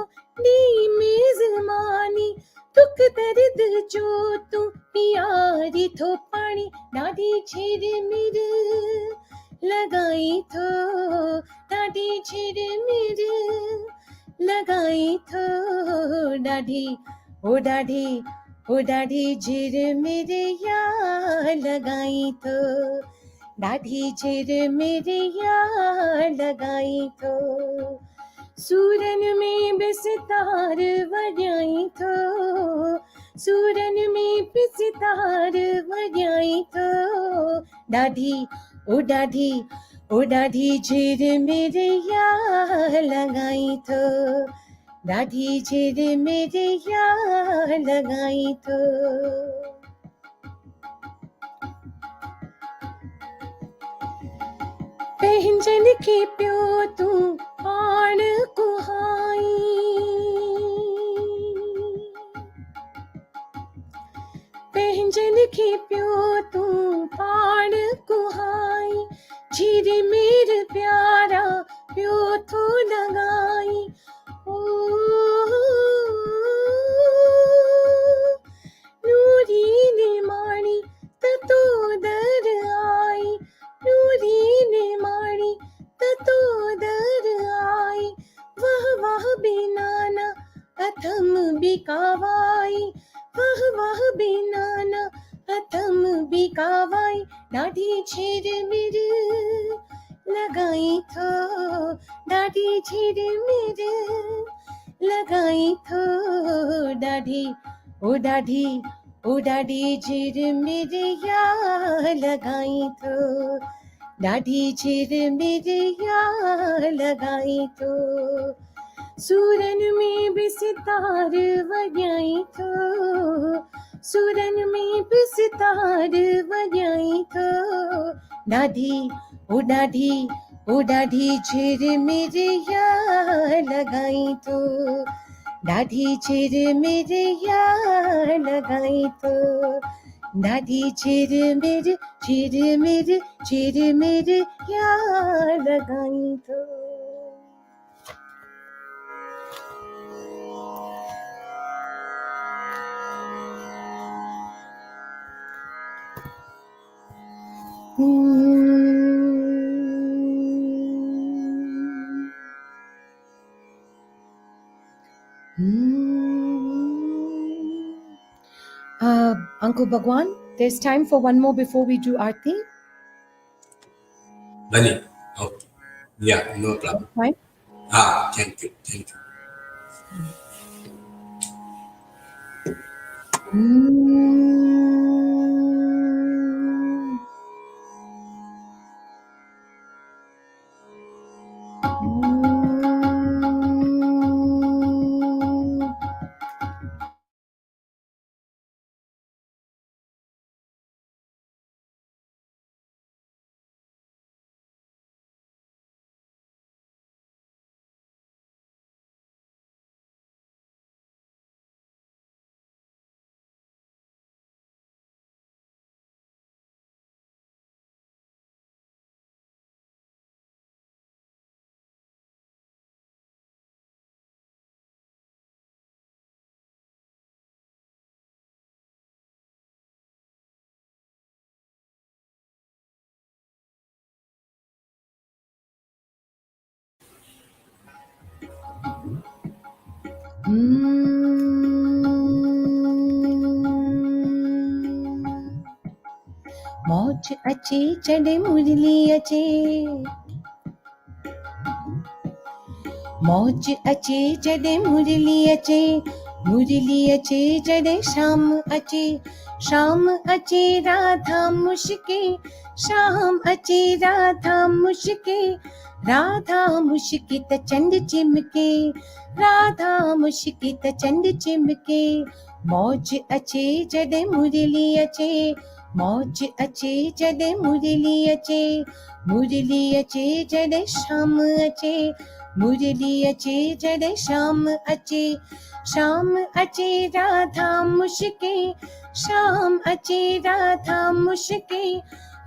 नी मेज़मानी तुक दर्द जो तू प्यारी थो पाणी ॾाढी झिरमिर लॻाई थो ॾाढी झिरमिर लॻाई थो ॾाढी ओ ॾाढी ओ ॾाढी झिरमिरिया लॻाई थो ॾाढी झिरमिरिया लॻाई थो सूरन में बि सितार वॼाई थो सूरन में बि सितार वॼाई थो ॾाढी ओ ॾाढी ओ ॾाढी झिरमिरिया लॻाई थो ॾाढी झिरमिरिया लॻाई थो पंहिंजन खे पियो तूं पाण कुहाई पंहिंजन खे पियो तूं पाण कुहाई झिरमिर प्यारा पियो थो लॻाई ओ नूरी निमाणी त तो दर आई नूरी निमाणी त तो दर आई वाह वाह बेनाना अथम बिकावाई वाह वाह बेनाना अथम बिकावाई ॾाढी झिरमिर लॻाई थो ॾाढी झिरमिर लॻाई थो ॾाढी ओ ॾाढी ओ ॾाढी झिरमिरिया लॻाई थो ॾाढी झिरमिरिया लॻाई थो सूरन में बि सितार वॼाई थो सूरन में बि सितार वॼाई थो ॾाढी ओ ॾाढी ओ ॾाढी झिरमिरिया लॻाई थो ॾाढी झिरमिरिया लॻाई थो ॾाढी झिरमिर झिरमिर झिरमिरिया लॻाई थो Uncle Bhagwan, there's time for one more before we do Aarti. Bali. Okay. Yeah, no problem. Fine. Thank you. Thank you. मौज अचे चढ़े मुरली अचे मौज अचे जॾहिं मुरली अचे, मुरली अचे जॾहिं शाम अचे, शाम अचे राधा मुश्के, शाम अचे राधा मुश्के, राधा मुश्के त चंड चिमके, राधा मुश्के त चंड चिमके। मौज अचे जॾहिं मुरली अचे, मौज अचे जॾहिं मुरली अचे, मुरली अचे जॾहिं शाम अचे, मुरली अचे जॾहिं शाम अचे, शाम अचे राधा मुश्के, शाम अचे राधा मुश्के,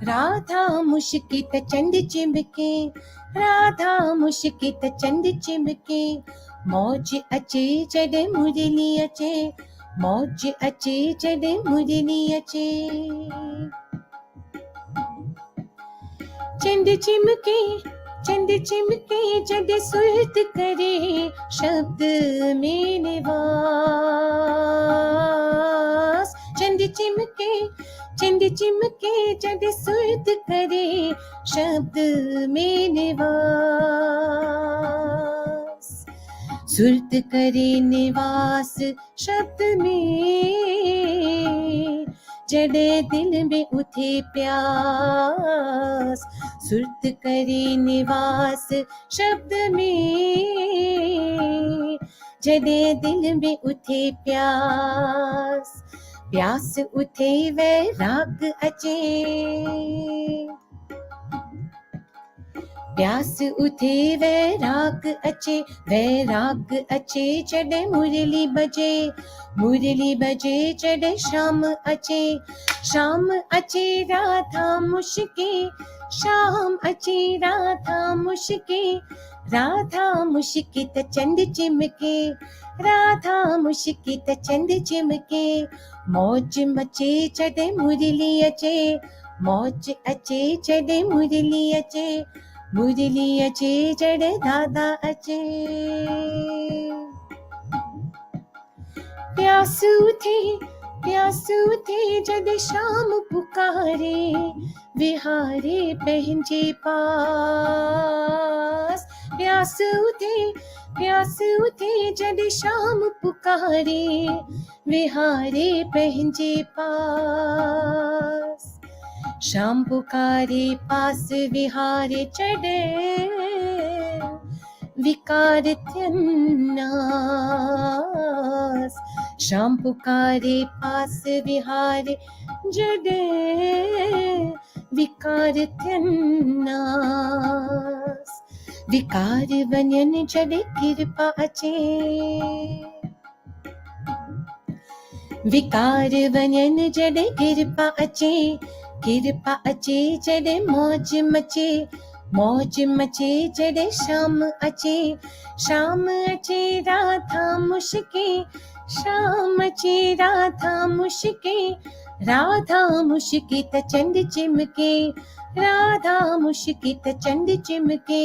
राधा मुश्के त चंड चिमके, राधा मुश्के त चंड चिमके। मौज अचे जॾहिं मुरली अचे, मौज अचे जॾहिं मुरली अचे। चंड चिमके, चंड चिमके जॾहिं सुरत करे शब्द में निवास। चंड चिमके, चंड चिमके जॾहिं सुरत करे शब्द में निवास। सुरत करे निवास शब्द में, जॾहिं दिल में उठे प्यास। सुरत करे निवास शब्द में, जॾहिं दिल में उठे प्यास। प्यास उठे वैराग अचे, प्यास उठे वैराग अचे, वैराग अचे जॾहिं मुरली बजे, मुरली बजे जॾहिं शाम अचे, शाम अचे राधा मुश्के, शाम अचे राधा मुश्के, राधा मुश्के त चंड चिमके, राधा मुश्के त चंड चिमके। मौज मचे जॾहिं मुरली अचे, मौज अचे जॾहिं मुरली अचे, मुरली अचे जॾहिं दादा अचे। प्यास उठे, प्यास उठे जॾहिं शाम पुकारे, विहारे पंहिंजे पास। प्यास उठे, प्यास उठे जॾहिं शाम पुकारे, विहारे पंहिंजे पास। शाम पुकारे पास विहारे चढ़े, विकार थियनि नास। शाम पुकारे पास विहारे जॾहिं विकार थियनि नास। विकार वञनि जॾहिं कृपा अचे, विकार वञनि जॾहिं कृपा अचे, कृपा अचे जॾहिं मौज मचे, मौज मचे जॾहिं शाम अचे, शाम अचे राधा मुश्के, शाम अचे राधा मुश्के, राधा मुश्के त चंड चिमके, राधा मुश्के त चंड चिमके।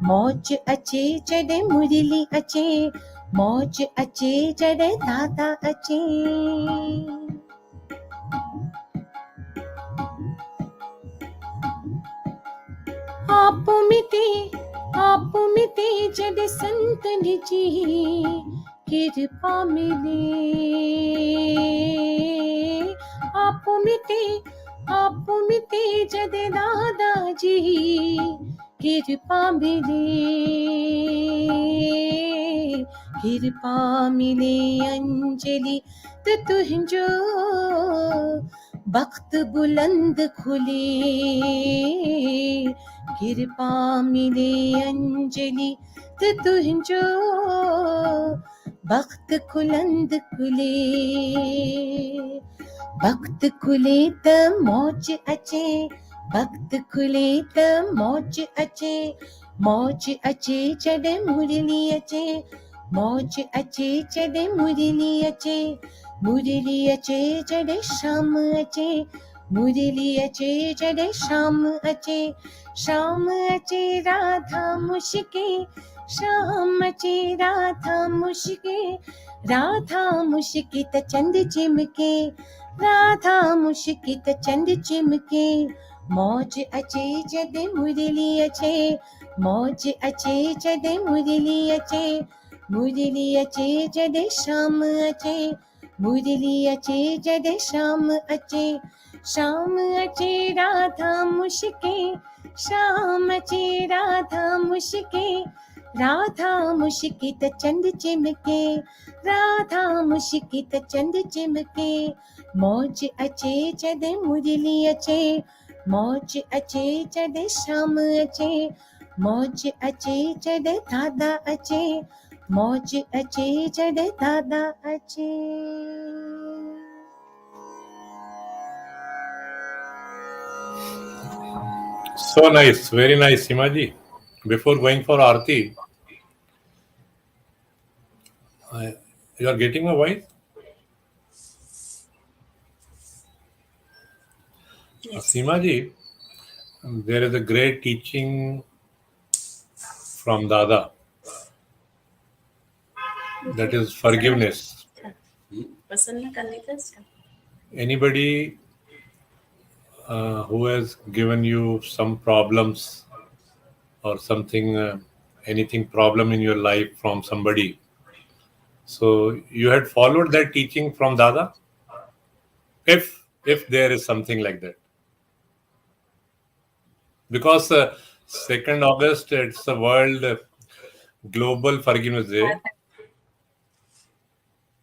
मौज अचे जॾहिं मुरली अचे, मौज अचे जॾहिं दादा अचे। आप मिटे जॾहिं संतन जी कृपा मिले, आप मिटे जॾहिं दादा जी कृपा मिले, कृपा मिले अंजलि त तुंहिंजो बख्त बुलंद खुले, कृपा मिले अंजलि त तुंहिंजो बख्त खुलंद खुले। बख्त खुले त मौज अचे, बख्त खुले त मौज अचे, मौज अचे जॾहिं मुरली अचे, मौज अचे जॾहिं मुरली अचे, मुरली अचे जॾहिं शाम अचे, मुरली अचे जॾहिं शाम अचे, शाम अचे राधा मुश्के, शाम अचे राधा मुश्के, राधा मुश्के त चंड चिमके, राधा मुश्के त चंड चिमके। मौज अचे जॾहिं मुरली अचे, मौज अचे जॾहिं मुरली अचे, मुरली अचे जॾहिं शाम अचे, मुरली अचे जॾहिं शाम अचे, शाम अचे राधा मुश्के, शाम अचे राधा मुश्के, राधा मुश्के त चंद चिमके, राधा मुश्के त चंद चिमके, मौज अचे जॾहिं मुरली अचे, मौज अचे जॾहिं शाम अचे, मौज अचे जॾहिं दादा अचे, मौज अचे जॾहिं दादा अचे। So nice, very nice, Seema ji. Before going for Aarti, you are getting my voice? Yes. Seema ji, there is a great teaching from Dada. That is forgiveness. पसंद कर लेते हैं इसका। Anybody who has given you some problems or something, anything problem in your life from somebody, so you had followed that teaching from Dada? If there is something like that. Because 2nd August, it's the World Global Forgiveness Day.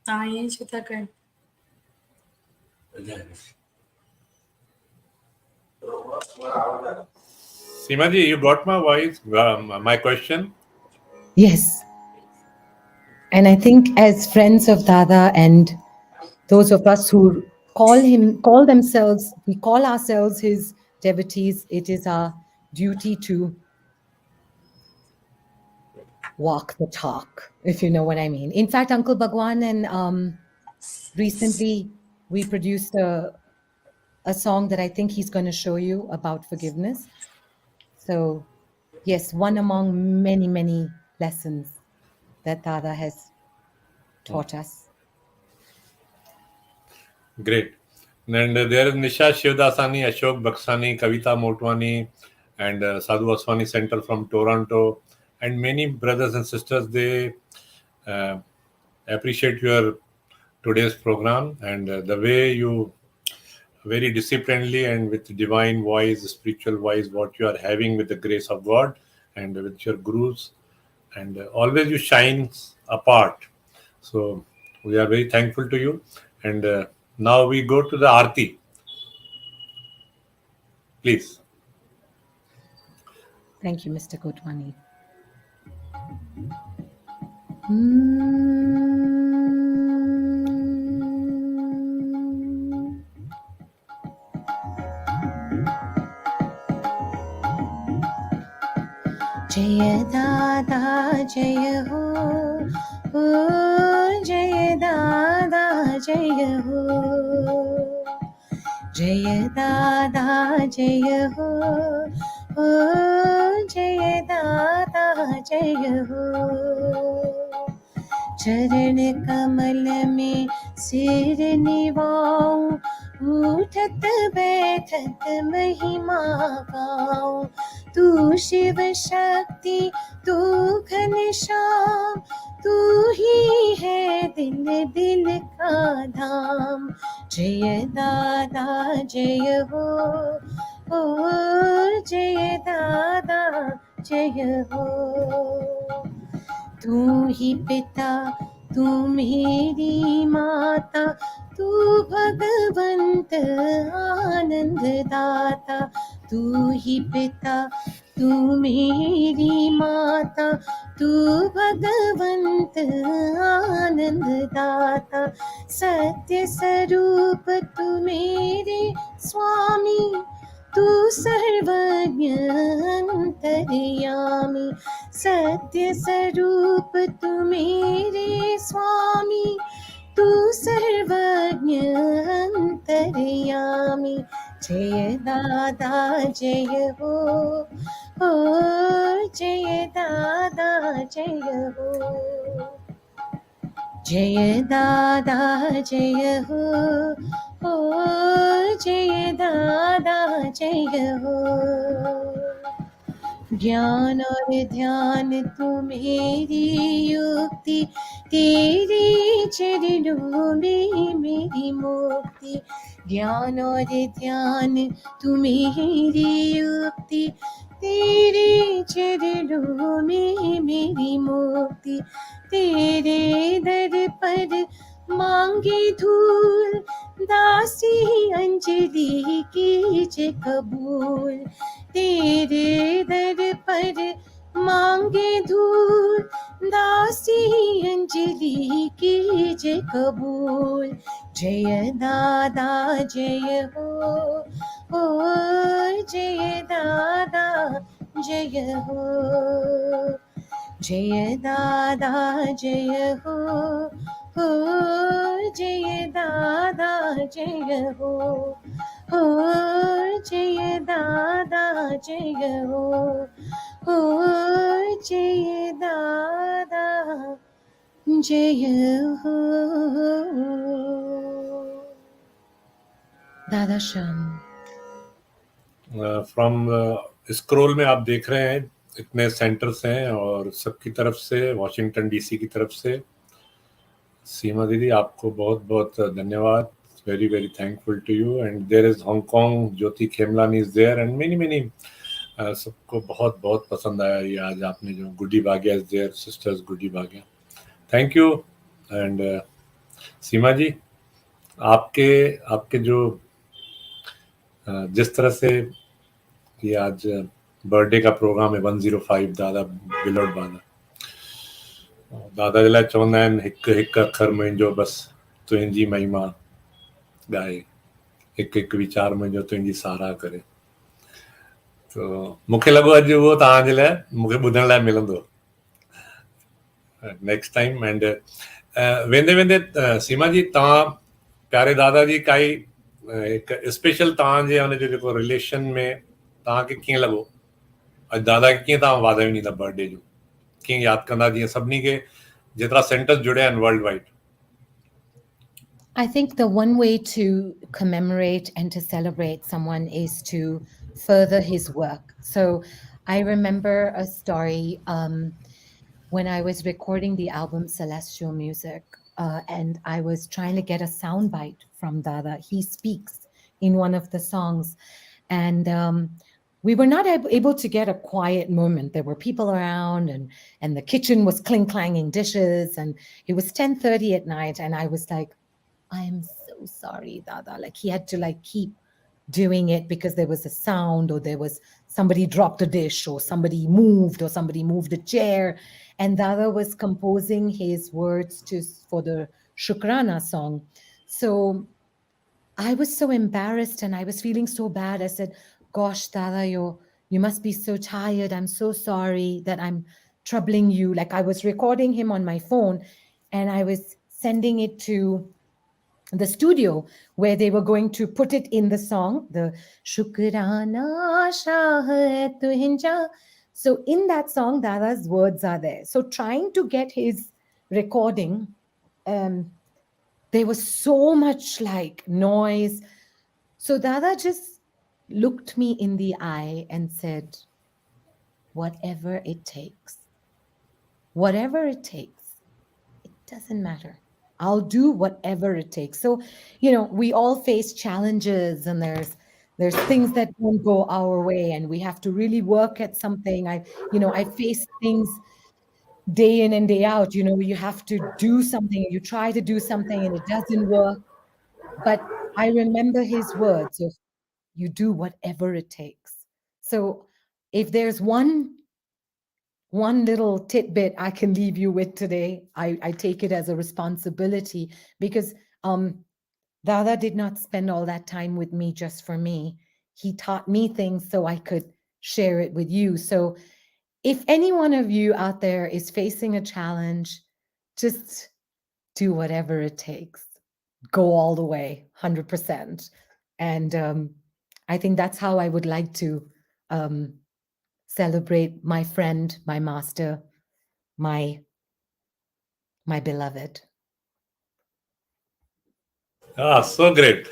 हाँ ये छुता कर। Seema ji, you got my voice, my question? Yes. And I think as friends of Dada and those of us who call themselves, we call ourselves his devotees, it is our duty to walk the talk, if you know what I mean. In fact, Uncle Bhagwan and recently we produced a song that I think he's going to show you about forgiveness. So yes, one among many, many lessons that Dada has taught us. Great. And there is Nisha Shivdasani, Ashok Baksani, Kavita Motwani, and Sadhu Aswani Center from Toronto, and many brothers and sisters. They appreciate your today's program and the way you very disciplinedly and with divine voice, spiritual voice, what you are having with the grace of God and with your gurus, and always you shine apart. So we are very thankful to you. And now we go to the Aarti. Please. Thank you, Mr. Kotwani. जय दादा जय हो, जय दादा जय हो, जय दादा जय हो, जय दादा जय हो। चरण कमल में सिर निवाऊं, उठत बैठत महिमा गाऊं। तू शिव शक्ति तू घनश्याम, तू ही है दिल दिल का धाम। जय दादा जय हो, जय दादा जय हो। तू ही पिता तू मेरी माता, तू भगवंत आनंद दाता। तू ही पिता तू मेरी माता, तू भगवंत आनंद दाता। सत्य स्वरूप तू मेरे स्वामी, तू सर्वज्ञ अंतर्यामी। सत्य स्वरूप तू मेरे स्वामी, तू सर्वज्ञ अंतर्यामी। जय दादा जय हो, जय दादा जय हो, जय दादा जय हो, जय दादा जय हो। ज्ञान और ध्यान तू मेरी युक्ति, तेरे चरणों में मेरी मुक्ति। ज्ञान और ध्यान तू मेरी युक्ति, तेरे चरणों में मेरी मुक्ति। तेरे दर पर मांगे धूल, दासी अंजलि कीजे कबूल। तेरे दर पर मांगे धूल, दासी अंजलि कीजे कबूल। जय दादा जय हो, जय दादा जय हो। जय दादा जय हो, जय दादा जय हो, जय दादा जय हो, जय दादा जय हो। दादा श्याम। फ्रॉम स्क्रॉल में आप देख रहे हैं इतने सेंटर्स हैं और सबकी तरफ से, वॉशिंगटन डीसी की तरफ से। सीमा दीदी आपको बहुत बहुत धन्यवाद, very very thankful to you. And there is Hong Kong, Jyoti Khemlani is there and many many. सबको बहुत बहुत पसंद आया ये आज आपने जो Guddi Bhagya is there, sisters Guddi Bhagya, thank you. And Seema ji आपके आपके जो जिस तरह से ये आज बर्थडे का प्रोग्राम है 105 दादा बिलोड बादा, दादा जे लाइ चवंदा आहिनि हिकु हिकु अखर मुंहिंजो बसि तुंहिंजी महिमा ॻाए, हिकु हिकु वीचार मुंहिंजो तुंहिंजी साराह करे। तो मूंखे लॻो अॼु उहो तव्हांजे लाइ मूंखे ॿुधण लाइ मिलंदो नेक्स्ट टाइम। एंड वेंदे वेंदे सीमा जी तव्हां प्यारे दादा जी काई हिकु स्पेशल तव्हांजे हुनजो जेको रिलेशन में तव्हांखे कीअं लॻो, अॼु दादा खे कीअं तव्हां वाधायूं ॾींदा बर्थडे जो, कीअं यादि कंदा, जीअं सभिनी खे जेतिरा सेंटर्स जुड़िया आहिनि world wide? I think the one way to commemorate and to celebrate someone is to further his work. So I remember a story when I was recording the album Celestial Music, and I was trying to get a soundbite from Dada. He speaks in one of the songs, and we were not able to get a quiet moment. There were people around, and the kitchen was clink-clanging dishes, and it was 10:30 at night, and I was like, I am so sorry, Dada. Like, he had to like keep doing it because there was a sound, or there was somebody dropped a dish, or somebody moved a chair. And Dada was composing his words for the Shukrana song. So I was so embarrassed and I was feeling so bad. I said, gosh, Dada, you must be so tired. I'm so sorry that I'm troubling you. Like, I was recording him on my phone and I was sending it to the studio where they were going to put it in the song, the Shukrana Shah hai tuhinja. So in that song, Dada's words are there. So trying to get his recording, there was so much like noise. So Dada just looked me in the eye and said, whatever it takes, it doesn't matter. I'll do whatever it takes. So, we all face challenges, and there's things that don't go our way, and we have to really work at something. I face things day in and day out. You have to do something, you try to do something and it doesn't work. But I remember his words of, you do whatever it takes. So if there's one little tidbit I can leave you with today, I take it as a responsibility, because Dada did not spend all that time with me just for me. He taught me things so I could share it with you. So if any one of you out there is facing a challenge, just do whatever it takes. Go all the way, 100%. And I think that's how I would like to celebrate my friend, my master, my beloved. So great.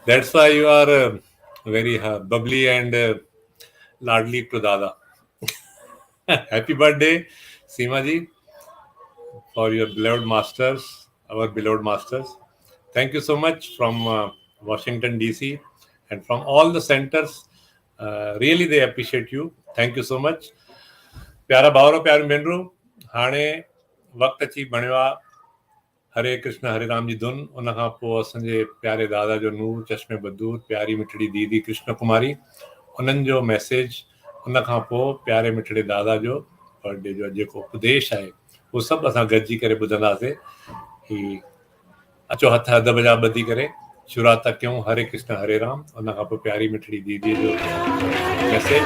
That's why you are very bubbly and ladli to Dada. Happy birthday, Seema ji, for your beloved masters, our beloved masters. Thank you so much from Washington, D.C. and from all the centers. Really, they appreciate you. Thank you so much. प्यारा भाउरो प्यारी भेनरूं, हाणे वक़्तु अची बणियो आहे हरे कृष्ण हरे राम जी धुन. उन खां पोइ असांजे प्यारे दादा जो नूर चश्मे बदूर, प्यारी मिठड़ी दीदी कृष्ण कुमारी, उन्हनि जो मैसेज. उन खां पोइ प्यारे मिठड़े दादा जो बर्थडे जो जेको उपदेश आहे उहो सभु असां गॾिजी करे ॿुधंदासीं. ही अचो हथ अदब जा ॿधी करे शुरूआत था कयूं. हरे कृष्ण हरे राम. उन खां पोइ प्यारी मिठड़ी दीदी जो message.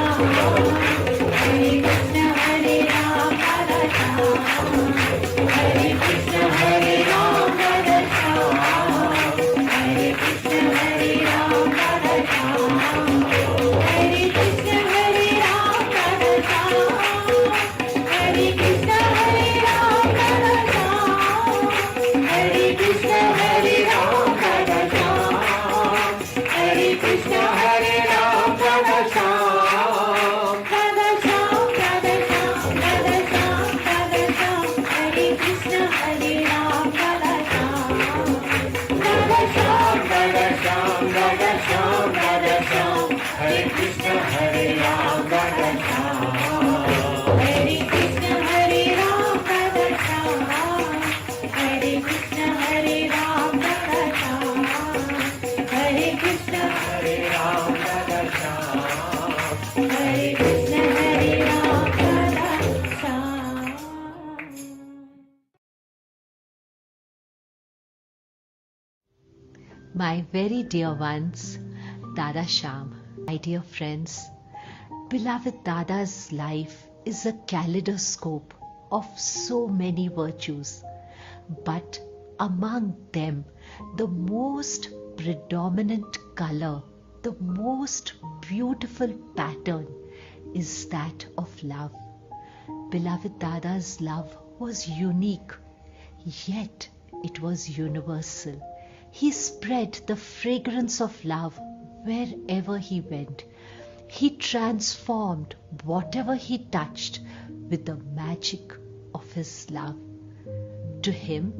My very dear ones, Dada Sham, my dear friends, beloved Dada's life is a kaleidoscope of so many virtues, but among them, the most predominant color, the most beautiful pattern is that of love. Beloved Dada's love was unique, yet it was universal. He spread the fragrance of love wherever he went. He transformed whatever he touched with the magic of his love. To him,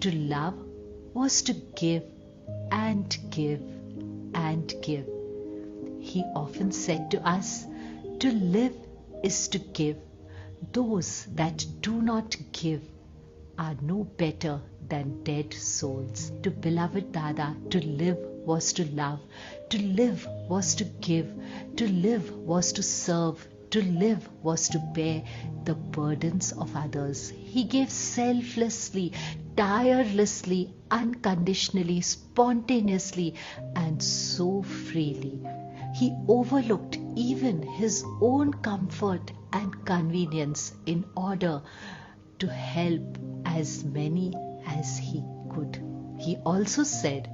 to love was to give and give and give. He often said to us, to live is to give. Those that do not give are no better than dead souls. To beloved Dada, to live was to love, to live was to give, to live was to serve, to live was to bear the burdens of others. He gave selflessly, tirelessly, unconditionally, spontaneously, and so freely. He overlooked even his own comfort and convenience in order to help as many as he could. He also said,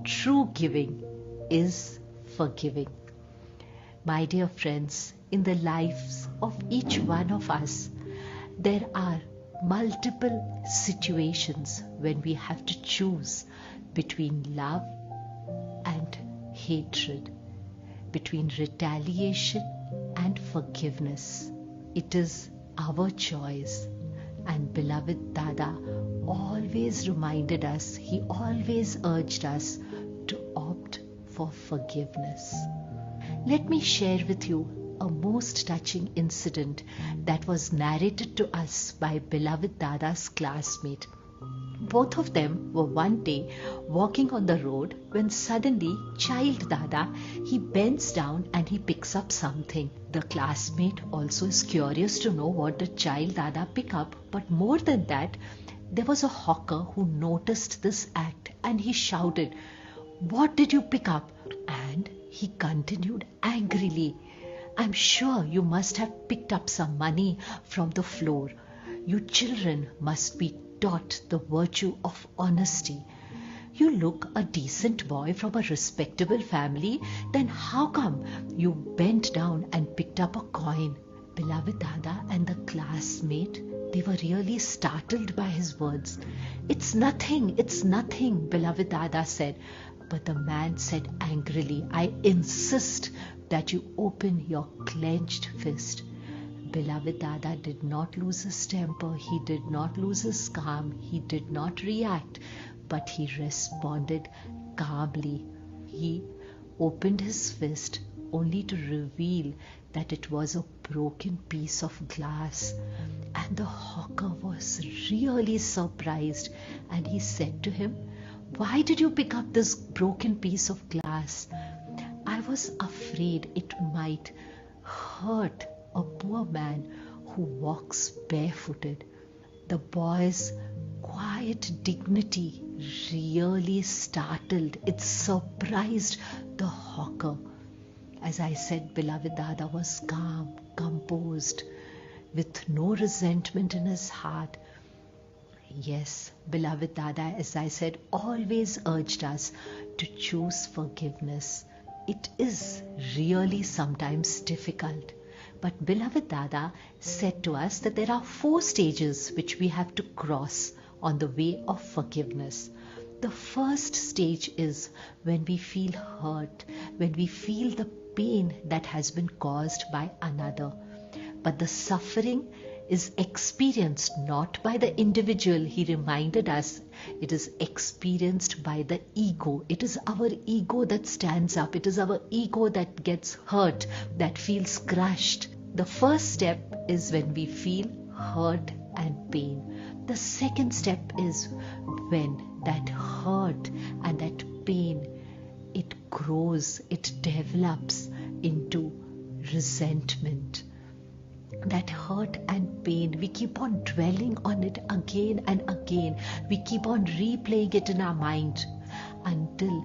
true giving is forgiving. My dear friends, in the lives of each one of us, there are multiple situations when we have to choose between love and hatred, between retaliation and forgiveness. It is our choice. And beloved Dada always reminded us, he always urged us to opt for forgiveness. Let me share with you a most touching incident that was narrated to us by beloved Dada's classmate. Both of them were one day walking on the road when suddenly child Dada, he bends down and he picks up something. The classmate also is curious to know what the child Dada pick up, but more than that, there was a hawker who noticed this act and he shouted, "What did you pick up?" And he continued angrily, "I'm sure you must have picked up some money from the floor. You children must be taught the virtue of honesty. You look a decent boy from a respectable family, then how come you bent down and picked up a coin?" Beloved Dada and the classmate, they were really startled by his words. It's nothing, beloved Dada said. But the man said angrily, "I insist that you open your clenched fist." Beloved Dada did not lose his temper, he did not lose his calm, he did not react, but he responded calmly. He opened his fist only to reveal that it was a broken piece of glass. And the hawker was really surprised, and he said to him, "Why did you pick up this broken piece of glass?" "I was afraid it might hurt a poor man who walks barefooted." The boy's quiet dignity really startled, it surprised the hawker. As I said, beloved Dada was calm, composed, with no resentment in his heart. Yes, beloved Dada, as I said, always urged us to choose forgiveness. It is really sometimes difficult. But beloved Dada said to us that there are 4 stages which we have to cross on the way of forgiveness. The first stage is when we feel hurt, when we feel the pain that has been caused by another. But the suffering is experienced not by the individual. He reminded us it is experienced by the ego. It is our ego that stands up. It is our ego that gets hurt, that feels crushed. The first step is when we feel hurt and pain. The second step is when that hurt and that pain, it grows, it develops into resentment. That hurt and pain, we keep on dwelling on it again and again. We keep on replaying it in our mind until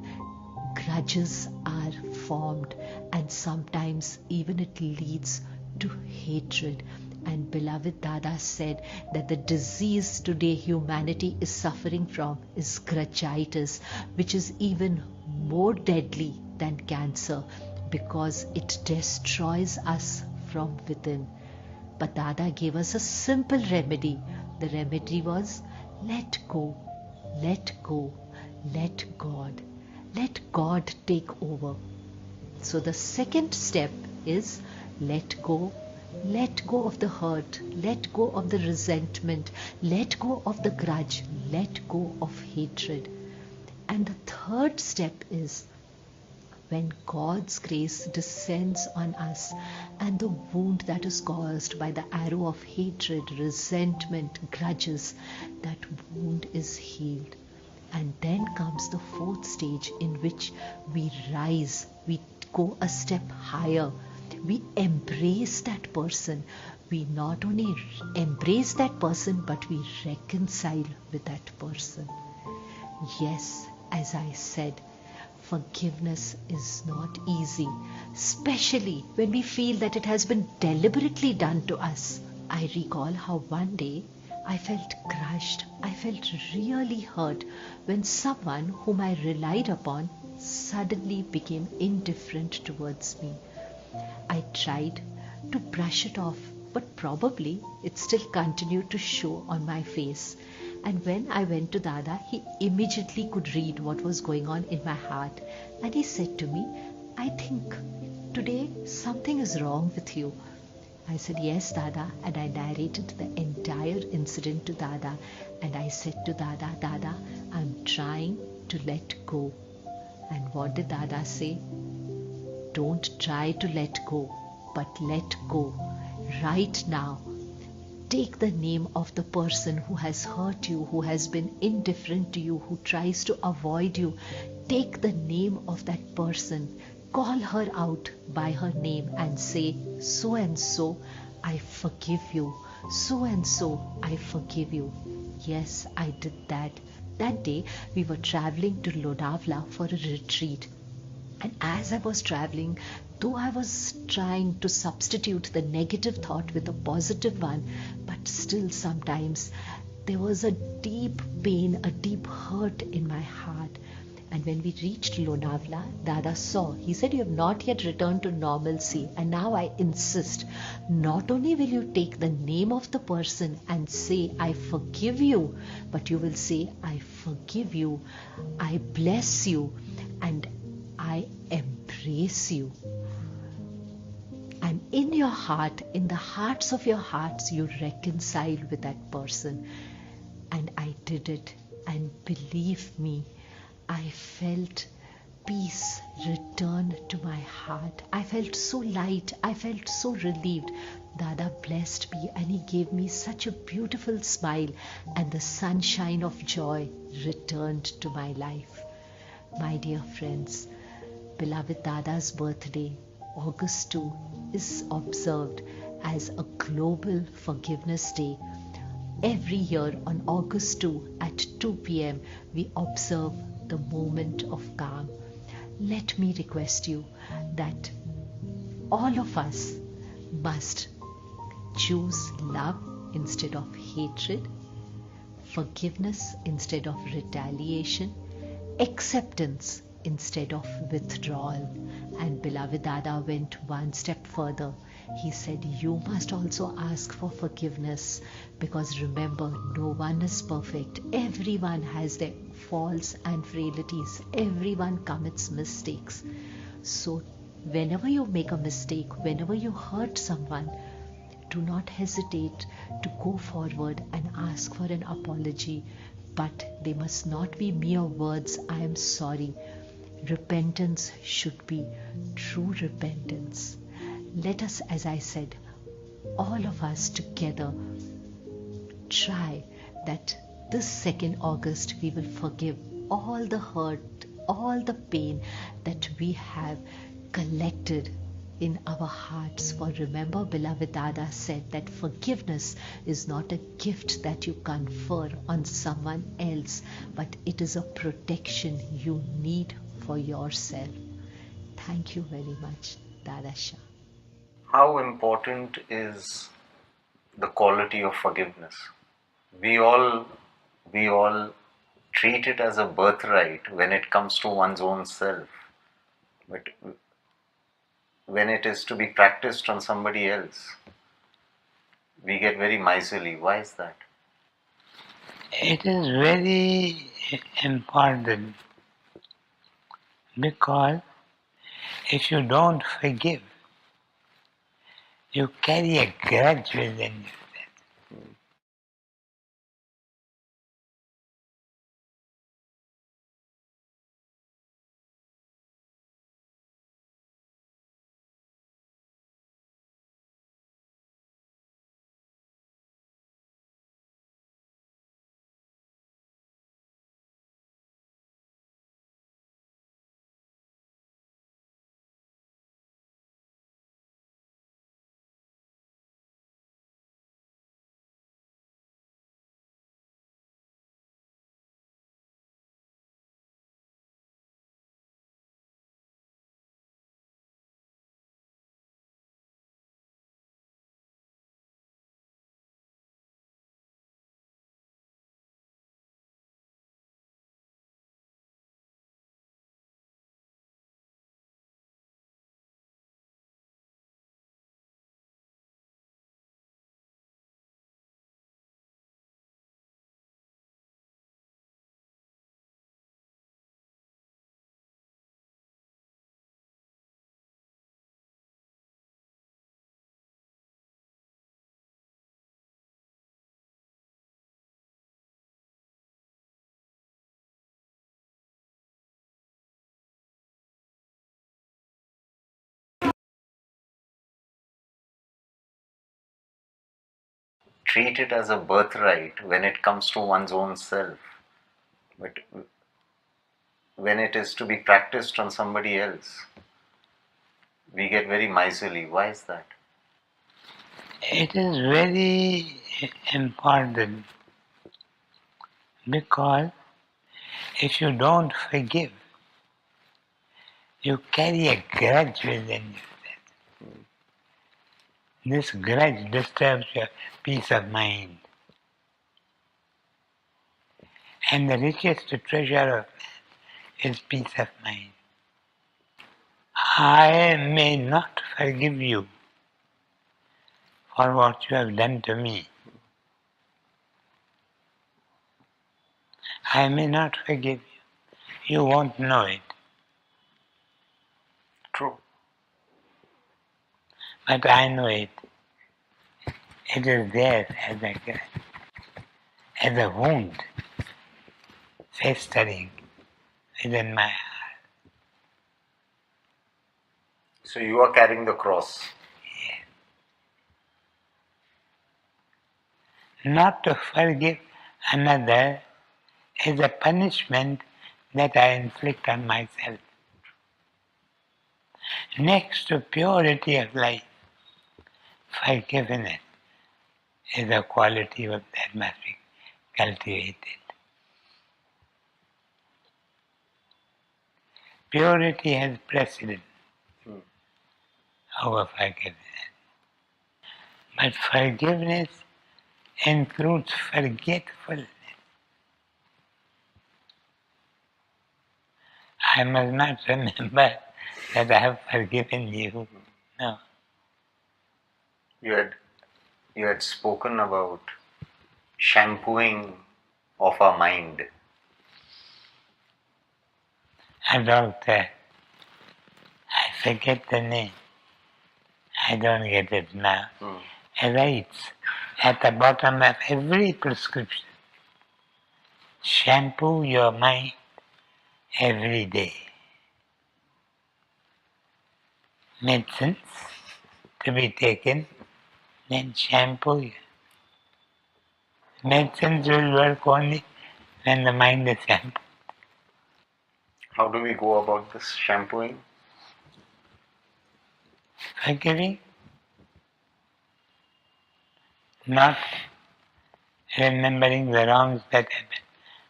grudges are formed, and sometimes even it leads to hatred. And beloved Dada said that the disease today humanity is suffering from is grudgitis, which is even more deadly than cancer because it destroys us from within. But Dada gave us a simple remedy. The remedy was let go, let go, let God. Let God take over. So the second step is let go. Let go of the hurt, let go of the resentment, let go of the grudge, let go of hatred. And the third step is when God's grace descends on us and the wound that is caused by the arrow of hatred, resentment, grudges, that wound is healed. And then comes the fourth stage in which we rise, we go a step higher. We embrace that person. We not only embrace that person, but we reconcile with that person. Yes, as I said, forgiveness is not easy, especially when we feel that it has been deliberately done to us. I recall how one day I felt crushed. I felt really hurt when someone whom I relied upon suddenly became indifferent towards me. I tried to brush it off, but probably it still continued to show on my face. And when I went to Dada, he immediately could read what was going on in my heart. And he said to me, "I think today something is wrong with you." I said, "Yes, Dada." And I narrated the entire incident to Dada. And I said to Dada, "Dada, I'm trying to let go." And what did Dada say? Don't try to let go, but let go right now. Take the name of the person who has hurt you, who has been indifferent to you, who tries to avoid you. Take the name of that person. Call her out by her name and say, "So and so, I forgive you. So and so, I forgive you." Yes, I did that. That day, we were traveling to Lonavala for a retreat. And as I was traveling, though I was trying to substitute the negative thought with a positive one, but still sometimes there was a deep pain, a deep hurt in my heart. And when we reached Lonavala, Dada saw. He said, "You have not yet returned to normalcy. And now I insist, not only will you take the name of the person and say, 'I forgive you,' but you will say, 'I forgive you, I bless you, and I embrace you.'" And in your heart, in the hearts of your hearts, you reconcile with that person. And I did it. And believe me, I felt peace return to my heart. I felt so light. I felt so relieved. Dada blessed me and he gave me such a beautiful smile, and the sunshine of joy returned to my life. My dear friends, beloved Dada's birthday, August 2, is observed as a global forgiveness day. Every year on August 2 at 2 p.m., we observe the moment of calm. Let me request you that all of us must choose love instead of hatred, forgiveness instead of retaliation, acceptance instead of withdrawal. And beloved Dada went one step further. He said, you must also ask for forgiveness, because remember, no one is perfect. Everyone has their faults and frailties. Everyone commits mistakes. So whenever you make a mistake, whenever you hurt someone, do not hesitate to go forward and ask for an apology. But they must not be mere words, I am sorry. Repentance should be true repentance. Let us, as I said, all of us together try that this 2nd August we will forgive all the hurt, all the pain that we have collected in our hearts. For remember, beloved Dada said that forgiveness is not a gift that you confer on someone else, but it is a protection you need for yourself. Thank you very much, Dada Shah. How important is the quality of forgiveness? We all treat it as a birthright when it comes to one's own self, but when it is to be practiced on somebody else, we get very miserly. Why is that? It is very important, because if you don't forgive, you carry a grudge within you. Treat it as a birthright when it comes to one's own self, but when it is to be practiced on somebody else, we get very miserly. Why is that? It is very important, because if you don't forgive, you carry a grudge within you. This grudge disturbs your peace of mind. And the richest treasure of man is peace of mind. I may not forgive you for what you have done to me. I may not forgive you. You won't know it. True. but I know it. It is there as a wound festering within my heart. So you are carrying the cross. Not to forgive another is a punishment that I inflict on myself. Next to purity of life, forgiveness is a quality that must be cultivated. Purity has precedence over forgiveness. But forgiveness includes forgetfulness. I must not remember that I have forgiven you. No. You had spoken about shampooing of our mind. About I forget the name. I don't get it now. It writes at the bottom of every prescription, shampoo your mind every day. Medicines to be taken, then shampoo you. Medicines will work only when the mind is shampooed. How do we go about this shampooing? Forgiving, not remembering the wrongs that have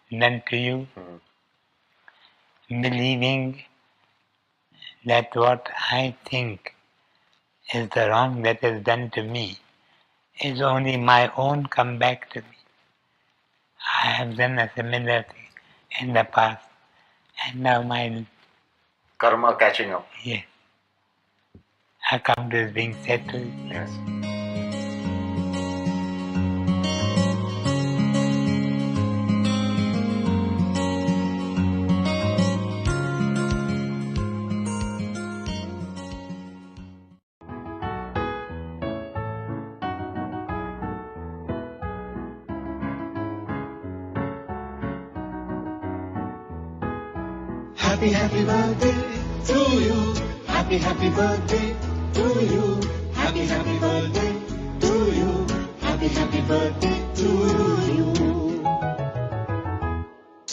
been done to you, believing that what I think is the wrong that is done to me is only my own come back to me. I have done a similar thing in the past, and now my Karma catching up. Yes. Account is being settled. Yes. Happy, happy birthday to you. Happy, happy birthday to you. Happy, happy birthday to you. Happy, happy birthday to you.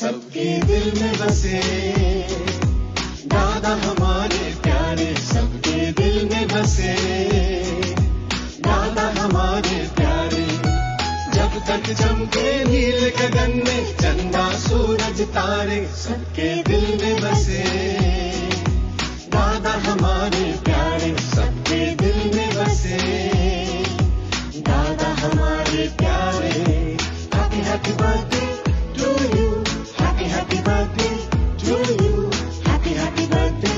सबके दिल में बसे दादा हमारे प्यारे, सबके दिल में बसे दादा हमारे प्यारे। जब तक चमके नील गगन में चंदा सूरज तारे, सबके दिल में बसे दादा हमारे प्यारे, सबके दिल में बसे दादा हमारे प्यारे। Happy happy birthday to you, happy happy birthday to you, happy happy birthday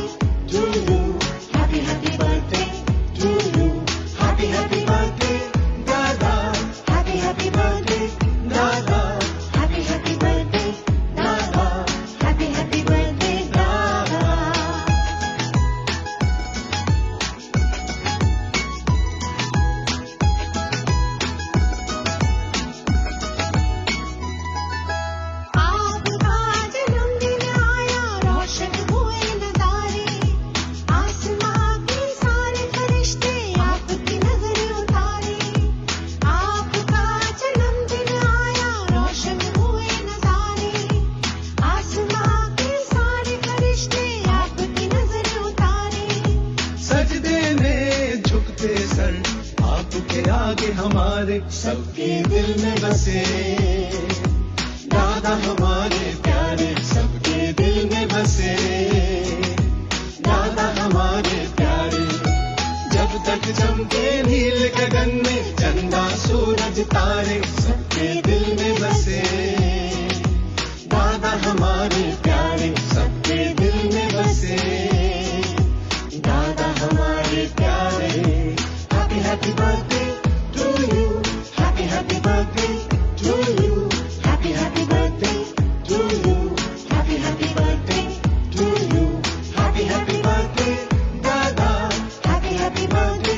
to you, happy happy birthday to you, happy happy birthday दादा, हैप्पी हैप्पी बर्थडे दादा, हैप्पी हैप्पी बर्थडे दादा, हैप्पी हैप्पी बर्थडे दादा। आपका जन्मदिन आया, रोशन हुए नजारे, आसमां के सारे फरिश्ते आपकी नजर उतारे। आपका जन्मदिन आया, रोशन हुए नजारे, आसमां के सारे फरिश्ते आपकी नजर उतारे। सजदे में झुकते सर आपके आगे हमारे, सबके दिल में बसे दादा हमारे प्यारे, सबके दिल में बसे दादा हमारे प्यारे। जब तक चमके नील गगन में चंदा सूरज तारे, सबके दिल में बसे दादा हमारे प्यारे, सबके दिल में बसे दादा हमारे प्यारे। Happy happy birthday to you, happy happy birthday to you, happy happy birthday to you, happy happy birthday to you, happy happy birthday दादा, हैप्पी हैप्पी बर्थडे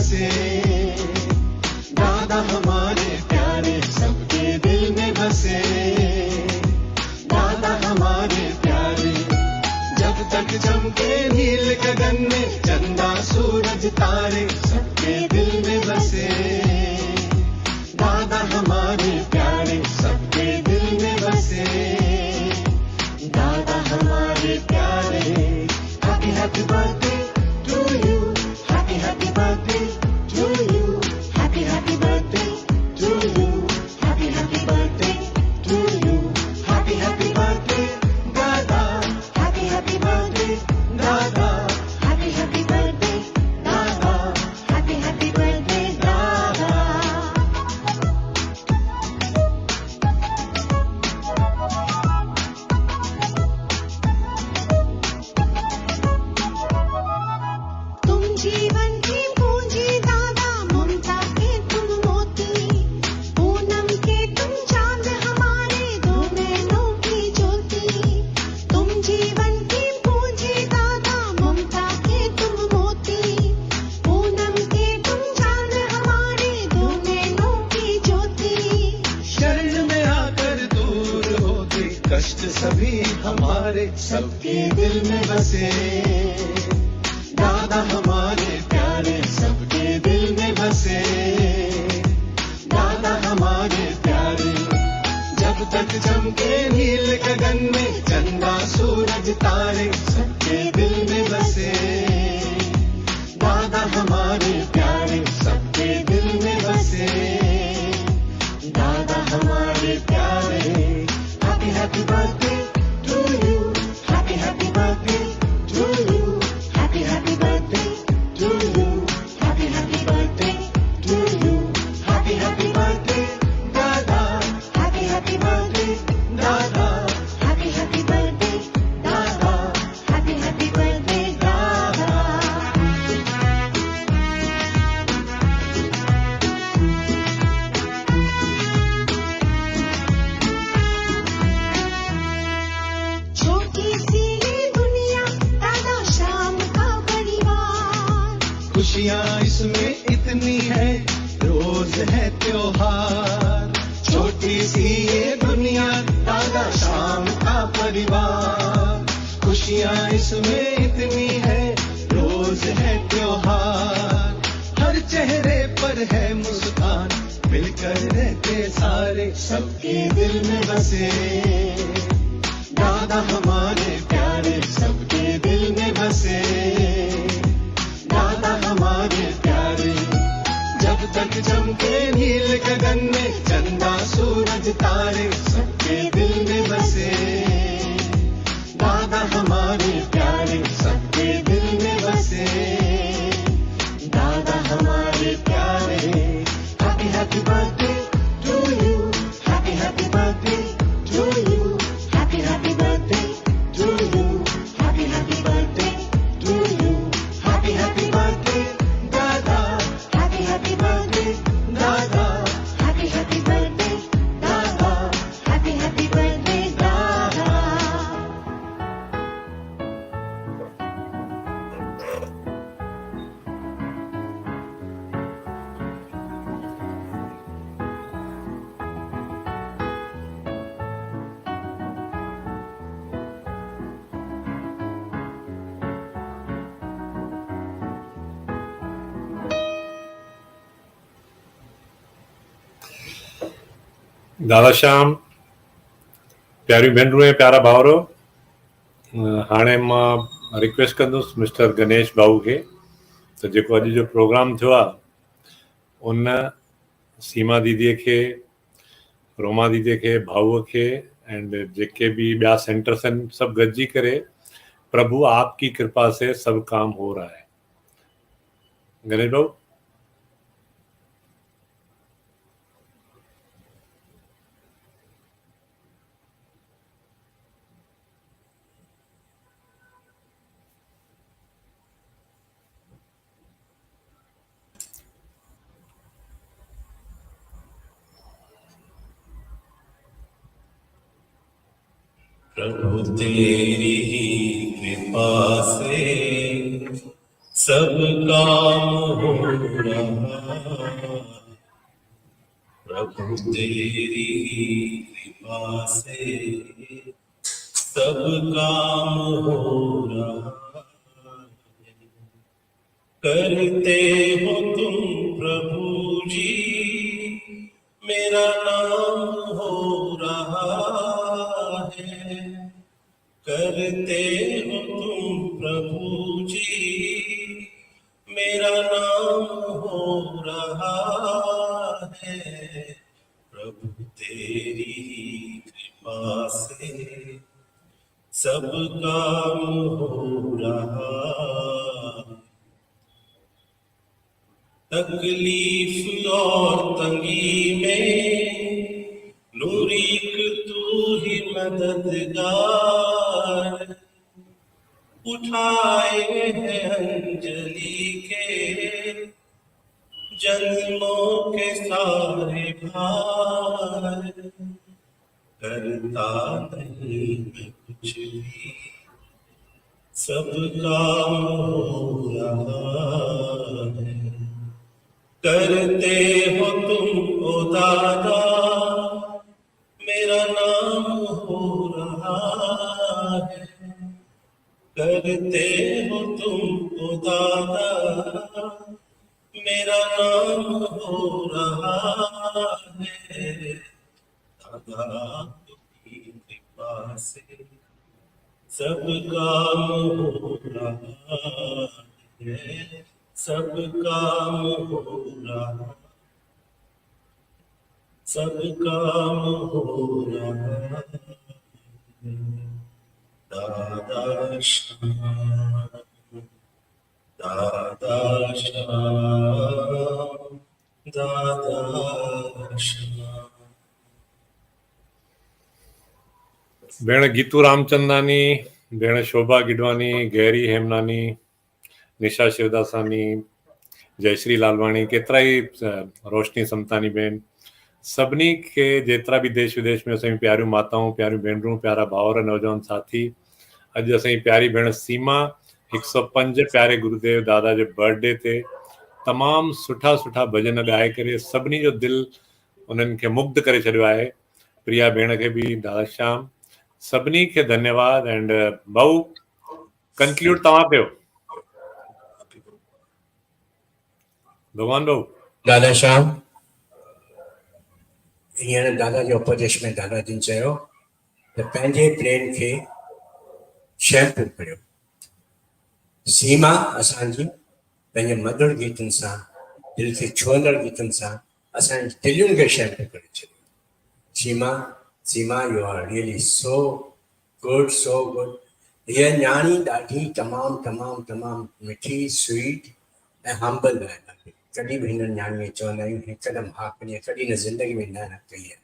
बसे दादा हमारे प्यारे सबके दिल में बसे दादा हमारे प्यारे जब तक चमके नील गगन में चंदा सूरज तारे सबके दिल में बसे दादा हमारे प्यारे सबके दिल में बसे दादा हमारे प्यारे happy happy birthday to you happy happy birthday to you happy happy birthday to you happy happy birthday to you happy happy birthday दादा हैप्पी हैप्पी बर्थडे दादा हैप्पी हैप्पी बर्थडे दादा हैप्पी हैप्पी बर्थडे दादा तुम जीवन की पूंजी दादा ममता के तुम मोती पूनम के तुम चांद हमारे दो नैनों की ज्योति तुम जीवन की पूंजी दादा ममता के तुम मोती पूनम के तुम चांद हमारे दो नैनों की ज्योति शरण में आकर दूर होते कष्ट सभी हमारे सबके दिल में बसे दादा हमारे प्यारे सबके दिल में बसे दादा हमारे प्यारे जब तक चमके नील गगन में चंदा सूरज तारे सबके दिल में बसे दादा हमारे प्यारे सबके दिल में बसे दादा हमारे प्यारे happy happy birthday to you happy happy birthday to you happy happy birthday to you happy happy birthday to you happy happy birthday दादा हैप्पी हैप्पी बर्थडे दादा हैप्पी हैप्पी बर्थडे दादा हैप्पी हैप्पी बर्थडे दादा छोटी सी ये दुनिया दादा शाम का परिवार खुशियाँ इसमें इतनी है रोज है त्योहार छोटी सी ये दुनिया दादा शाम का परिवार खुशियाँ इसमें इतनी है रोज है त्योहार हर चेहरे पर है मुस्कान मिलकर रहते सारे सबके दिल में बसे दादा हमारे प्यारे सबके दिल में बसे दादा हमारे प्यारे जब तक चमके नील गगन में चंदा सूरज तारे सबके दिल में बसे दादा हमारे प्यारे सबके दिल में बसे दादा हमारे प्यारे happy happy birthday to you happy happy birthday to you happy happy birthday to you happy happy birthday to you happy happy birthday दादा हैप्पी हैप्पी बर्थडे दादा हैप्पी हैप्पी बर्थडे दादा हैप्पी हैप्पी बर्थडे दादा दादा श्याम प्यारी भेनरूं ऐं प्यारा भाउरो हाणे मां रिक्वेस्ट कंदुसि मिस्टर गणेश भाऊ खे त जेको अॼु जो प्रोग्राम थियो आहे उन सीमा दीदीअ खे रोमा दीदीअ खे भाऊअ खे एंड जेके भी ॿिया सेंटर्स आहिनि सभु गॾिजी करे प्रभु आपकी कृपा से सब काम हो रहा है गणेश भाऊ प्रभु तेरी कृपा से सब काम हो रहा, प्रभु तेरी कृपा से सब काम हो रहा। करते हो तुम प्रभु जी, मेरा नाम हो रहा है। करते हो तुम प्रभु जी, मेरा नाम हो रहा है। प्रभु तेरी कृपा से सब काम हो रहा। तकलीफ और तंगी में नूरीक तू ही मददगार, उठाए हैं अंजलि के जन्मों के सारे भार। करता नहीं मैं कुछ भी, सब काम हो रहा है। करते हो तुम ओ दादा, मेरा नाम हो रहा है। करते हो तुम ओ दादा, मेरा नाम हो रहा है। दादा की कृपा से सब काम हो रहा है। सब काम हो रहा, सब काम हो रहा है। दादा श्याम, दादा श्याम, दादा श्याम। भेण गीतू रामचंदानी, भेण शोभा गिडवानी, गहरी हेमनानी, निशा शिवदासानी, जयश्री लालवाणी, केतिरा ई रोशनी समतानी भेण, सभिनी खे जेतिरा बि देश विदेश में असांजी प्यारियूं माताऊं, प्यारियूं भेनरूं, प्यारा भाउर, नौजवान साथी, अॼु असांजी प्यारी भेण सीमा 105 प्यारे गुरुदेव दादा जे बर्थडे ते तमामु सुठा सुठा भॼन ॻाए करे सभिनी जो दिलि उन्हनि खे मुग्ध करे छॾियो आहे। प्रिया भेण खे बि, दादा श्याम, सभिनी खे धन्यवाद। एंड भाऊ कंक्लूड तव्हां कयो। भगवान भाऊ। दादा श्याम, हींअर दादा जे उपदेश में दादा जिन चयो त पंहिंजे ब्रेन खे शैम्पू करियो। सीमा असांजी पंहिंजे मधुर गीतनि सां, दिलि खे छुहंदड़ गीतनि सां असांजी दिलियुनि खे शैम्पू करे छॾियो। Seema, Seema, you are really so good, so good. हीअ न्याणी ॾाढी तमामु तमामु तमामु मिठी, स्वीट ऐं हम्बल आहे। कॾहिं बि हिन न्याणीअ चवंदा आहियूं हिकदमि हा कॾहिं कॾहिं न ज़िंदगी में न कई आहे।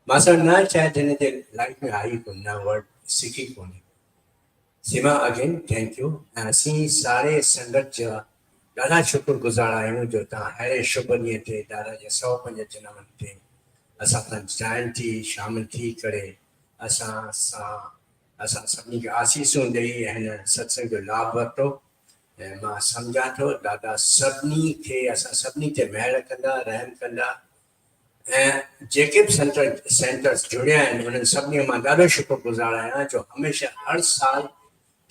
मां सां न शायदि हिन जे लाइफ में आई कोन, न वर्ड सिखी कोन्हे। सीमा अगेन थैंक यू। ऐं असीं सारे संगत जा ॾाढा शुक्रगुज़ार आहियूं जो तव्हां अहिड़े शुभ ॾींहं ते दादा जे 105 जनमनि ते असां सां जॉइन थी, शामिल थी करे असां सभिनी खे आसीसूं ॾेई ऐं हिन सत्संग जो लाभ वरितो। ऐं मां सम्झां थो दादा सभिनी खे, असां सभिनी ते महिर कंदा, रहम कंदा। ऐं जेके बि सेंटर्स जुड़िया आहिनि उन्हनि सभिनी मां ॾाढो शुक्रगुज़ार आहियां जो हमेशह हर साल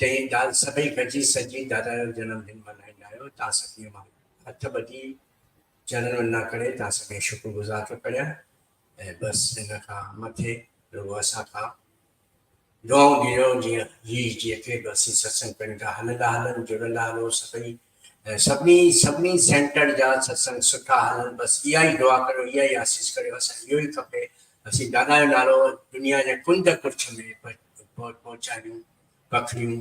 ते सभई गॾिजी सॼी दादा जो जनमदिन मल्हाईंदा आहियो। तव्हां सभिनी मां हथ ॿधी जनम न करे तव्हां सभिनी शुक्रगुज़ार थो करियां। ऐं बसि हिन खां मथे रुॻो असां खां दुआऊं ॾियो, जीअं जेके बि असीं सत्संग कयूं था हलंदा हलनि, जुड़ंदा हलो सभई। ऐं सभिनी सेंटर जा सत्संग सुठा हलनि, बसि इहा ई दुआ करियो, इहा ई आसीस करियो। असां इहो ई खपे, असीं दादा जो नालो दुनिया जे कुंड कुछ में पहुचायूं, पखड़ियूं।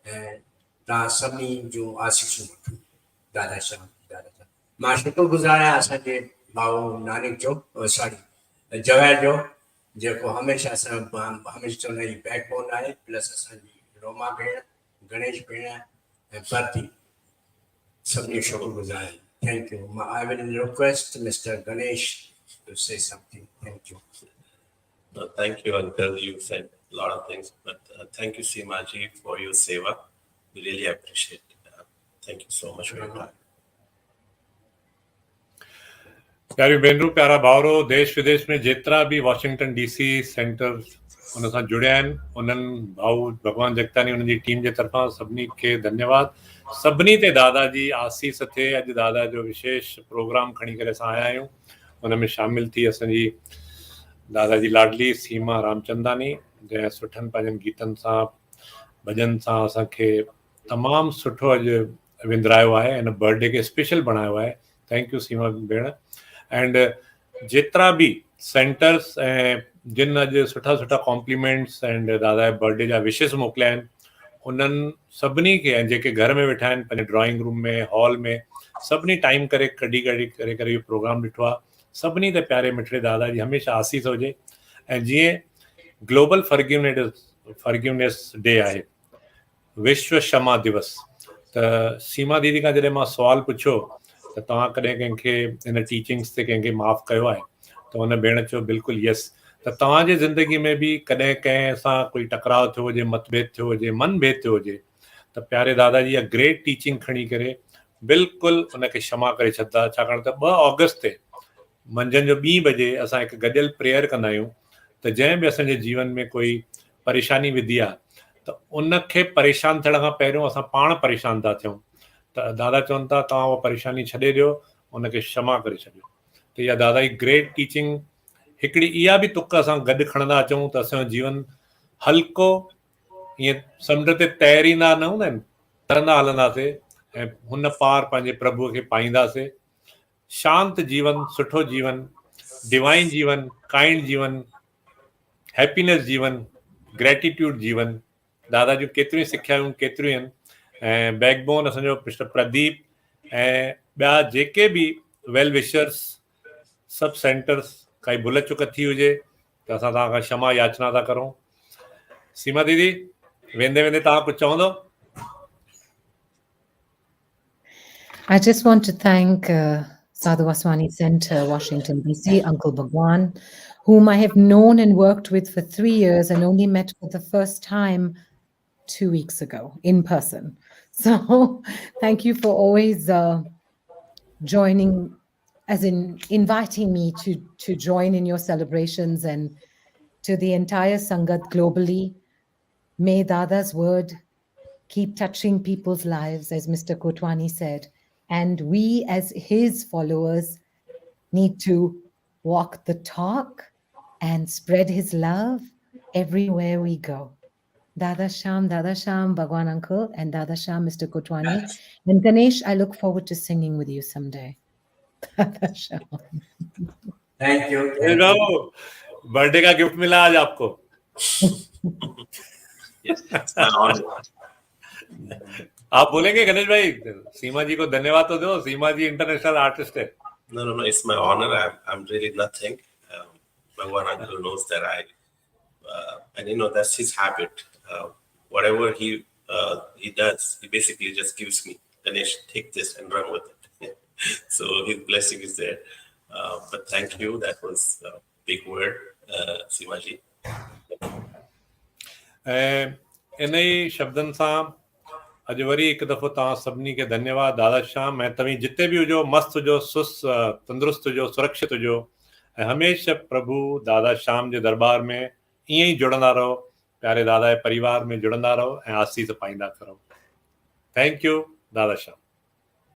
ऐं तव्हां सभिनी जूं आसीसूं वठूं। दादा श्याम, दादा श्याम। मां शुक्रगुज़ार आहियां असांजे भाऊ नानक जो, सॉरी जवाहर जो, जेको हमेशह असां हमेशह चवंदा आहियूं बैकबोन आहे, प्लस असांजी रोमा भेण, गणेश भेण ऐं भारती, सभिनी शुक्रगुज़ार आहियूं। Thank you. I will request mister Ganesh to say something. Thank you. No, thank you, Uncle. You said a lot of things, but thank you, Seema ji, for your seva. We really appreciate it. Thank you so much for your time. प्यारी भेनरूं, प्यारा भाउरो, देश विदेश में जेतिरा बि Washington DC centre उन सां जुड़िया आहिनि, उन्हनि भाऊ भगवान जगतानी उन्हनि जी टीम जे तरफ़ां सभिनी खे धन्यवाद। सभिनी ते दादा जी आसीस थिए। अॼु दादा जो विशेष प्रोग्राम खणी करे असां आया आहियूं। उन में शामिल थी असांजी दादा जी लाडली सीमा रामचंदानी, जंहिं सुठनि पंहिंजनि गीतनि सां भॼन सां असांखे तमामु सुठो अॼु विंदरायो आहे, हिन बर्थडे खे स्पेशल बणायो आहे। थैंक यू सीमा भेण। एंड जेतिरा बि सेंटर्स ऐं जिन अॼु सुठा सुठा कॉम्प्लीमेंट्स एंड दादा जे बर्थडे जा विशेस मोकिलिया आहिनि, उन्हनि सभिनी खे, ऐं जेके घर में वेठा आहिनि पंहिंजे ड्राइंग रूम में, हॉल में, सभिनी टाइम करे कढी करे इहो प्रोग्राम ॾिठो आहे। सभिनी ते प्यारे मिठड़े दादा जी हमेशह आसीस हुजे। ऐं जीअं ग्लोबल फॉरगिवनेस डे आहे, विश्व क्षमा दिवस, त सीमा दीदी खां जॾहिं मां सुवाल पुछियो त तव्हां कॾहिं कंहिंखे हिन टीचिंग्स ते कंहिंखे माफ़ु कयो आहे, त हुन भेण चयो बिल्कुलु यस। त तव्हांजे ज़िंदगी में बि कॾहिं कंहिं सां कोई टकराव थियो हुजे, मतभेद थियो हुजे, मनभेद थियो हुजे, त प्यारे दादा जी इहा ग्रेट टीचिंग खणी करे बिल्कुलु उनखे क्षमा करे छॾंदा। छाकाणि त 2 ऑगस्ट ते मंझंदि जो 2 बजे असां हिकु गॾियल प्रेयर कंदा आहियूं, त जंहिं बि असांजे जीवन में कोई परेशानी विधी आहे, त उनखे परेशान थियण खां पहिरियों असां पाण परेशान था थियूं। त दादा चवनि था तव्हां उहा परेशानी छॾे ॾियो, उनखे क्षमा करे छॾियो। त इहा दादा जी ग्रेट टीचिंग, हिकिड़ी इहा बि तुक असां गॾु खणंदा अचूं त असांजो जीवन हल्को, ईअं समुंड ते तैरींदा न हूंदा आहिनि, तरंदा हलंदासीं ऐं हुन पार पंहिंजे प्रभुअ खे पाईंदासीं। शांत जीवन, सुठो जीवन, डिवाइन जीवन, काइंड जीवन, हैप्पीनेस जीवन, ग्रेटिट्यूड जीवन, दादा जूं केतिरियूं सिखियाऊं केतिरियूं आहिनि। ऐं बैकबोन असांजो मिस्टर प्रदीप ऐं ॿिया जेके बि वेल विशर्स, सब सेंटर्स, काई भुल चुक थी हुजे त असां तव्हां खां क्षमा याचना था करूं। सीमा दीदी, वेंदे वेंदे तव्हां कुझु चवंदो? I just want to thank Sadhu Vaswani Center, Washington, D.C., Uncle Bhagwan, whom I have known and worked with for 3 years and only met for the first time 2 weeks ago in person. So thank you for always joining, as in inviting me to join in your celebrations, and to the entire Sangat globally. May Dada's word keep touching people's lives, as Mr. Kotwani said. And we, as his followers, need to walk the talk and spread his love everywhere we go. Dada Sham, Bhagwan Uncle, and Dada Sham, Mr. Kotwani. And Ganesh, I look forward to singing with you someday. Dada Sham. Thank you. Birthday का gift मिला आज आपको। Yes, it's my honor. आप बोलेंगे गणेश भाई, सीमा जी को धन्यवाद तो दो, सीमा जी इंटरनेशनल आर्टिस्ट है। No, it's my honor. I'm really nothing. Bhagwan uncle knows that and that's his habit. Whatever he does, he basically just gives me, Ganesh, take this and run with it. So his blessing is there. But thank you. That was a big word, Seema ji. इन ई शब्दनि सां अॼु worry हिकु दफ़ो तव्हां सभिनी खे धन्यवाद। दादा श्याम, ऐं तव्हीं जिते बि हुजो, मस्तु हुजो, तंदुरुस्त हुजो, सुरक्षित हुजो, ऐं हमेशह प्रभु दादा श्याम जे दरबार में ईअं ई जुड़ंदा रहो, प्यारे दादा जे परिवार में जुड़ंदा रहो ऐं आसीस पाईंदा करो। थैंक यू दादा श्याम।